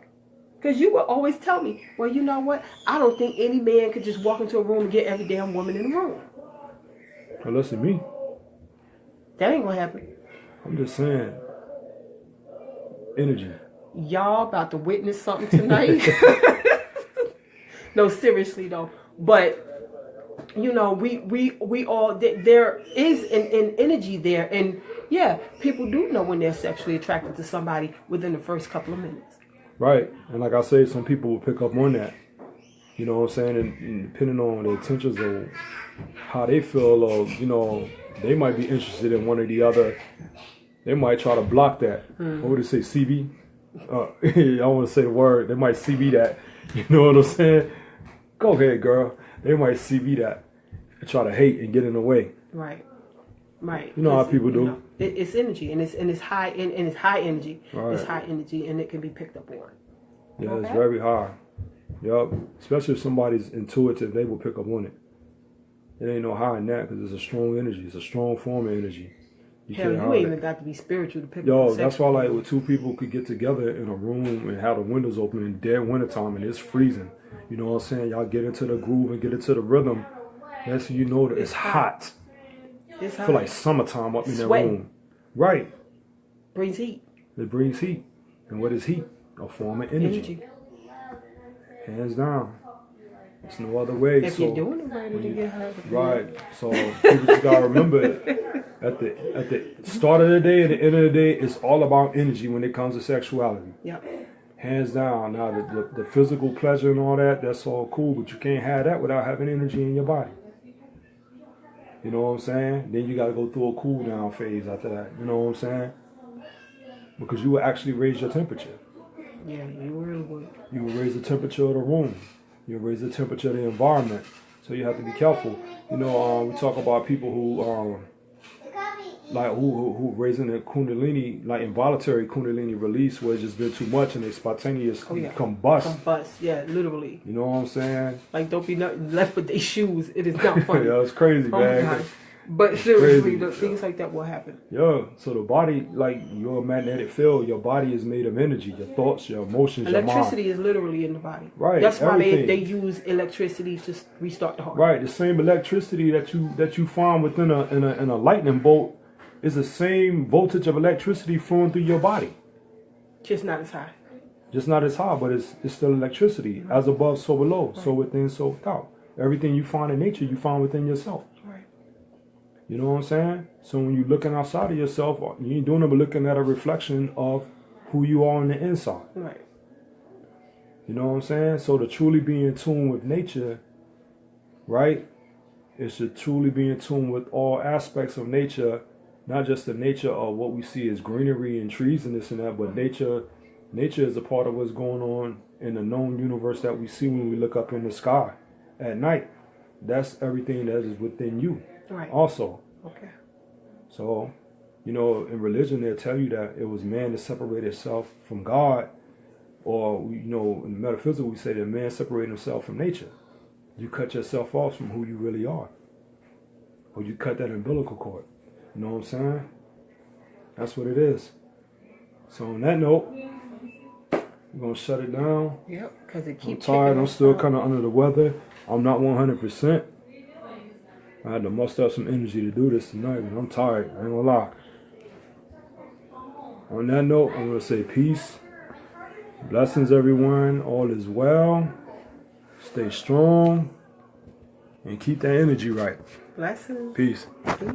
because you will always tell me, well, you know what? I don't think any man could just walk into a room and get every damn woman in the room. Well, listen, me. That ain't gonna happen. I'm just saying, energy. Y'all about to witness something tonight. No, seriously though. But we all, there is an energy there, and yeah, people do know when they're sexually attracted to somebody within the first couple of minutes. Right, and like I say, some people will pick up on that. You know what I'm saying? And depending on the intentions of how they feel, or they might be interested in one or the other. They might try to block that. What would they say, CB? I don't want to say the word. They might CB that. You know what I'm saying? Go ahead, girl. They might CB that and try to hate and get in the way. Right. You know how people do. It's energy, and it's high, and it's high energy. Right. It's high energy, and it can be picked up on. Yeah, okay. It's very high. Yup. Especially if somebody's intuitive, they will pick up on it. It ain't no high in that because it's a strong energy. It's a strong form of energy. You ain't even got to be spiritual to pick up. Yo, that's why when two people could get together in a room and have the windows open in dead wintertime and it's freezing. You know what I'm saying? Y'all get into the groove and get into the rhythm. That's when you know that it's hot. It's hot. I feel like summertime up in that room. Right. Brings heat. It brings heat. And what is heat? A form of energy. Hands down. It's no other way. If you're doing it right, it'll get hurt. Right. So people just gotta remember at the start of the day and the end of the day, it's all about energy when it comes to sexuality. Yep. Hands down. Now the physical pleasure and all that, that's all cool, but you can't have that without having energy in your body. You know what I'm saying? Then you gotta go through a cool down phase after that. You know what I'm saying? Because you will actually raise your temperature. Yeah, you really would. You will raise the temperature of the room. You'll raise the temperature of the environment. So you have to be careful. You know, we talk about people who who raising the kundalini, like involuntary kundalini release, where it's just been too much and they spontaneously combust. Combust, yeah, literally. You know what I'm saying? Like, don't be nothing left but their shoes. It is not funny. Yeah, it's crazy, Oh man. my God. But seriously, crazy. things like that will happen. Yeah, so the body, like your magnetic field, your body is made of energy, your thoughts, your emotions, your mind. Electricity is literally in the body. Right. That's why everything. they use electricity to restart the heart. Right, the same electricity that you find within a lightning bolt is the same voltage of electricity flowing through your body. Just not as high. Just not as high, but it's still electricity. As above, so below. So within, so without. Everything you find in nature, you find within yourself. Right. You know what I'm saying? So when you're looking outside of yourself, you ain't doing it but looking at a reflection of who you are on the inside. Right. You know what I'm saying? So to truly be in tune with nature, right, is to truly be in tune with all aspects of nature, not just the nature of what we see as greenery and trees and this and that, but nature is a part of what's going on in the known universe that we see when we look up in the sky at night. That's everything that is within you. Right. Also. Okay. So, you know, in religion, they'll tell you that it was man that separated itself from God. Or, you know, in metaphysical, we say that man separated himself from nature. You cut yourself off from who you really are. Or you cut that umbilical cord. You know what I'm saying? That's what it is. So on that note, we're going to shut it down. Yep, because it keeps. I'm tired. I'm still kind of under the weather. I'm not 100%. I had to muster up some energy to do this tonight, but I'm tired. I ain't gonna lie. On that note, I'm gonna say peace. Blessings, everyone. All is well. Stay strong. And keep that energy right. Blessings. Peace. Peace.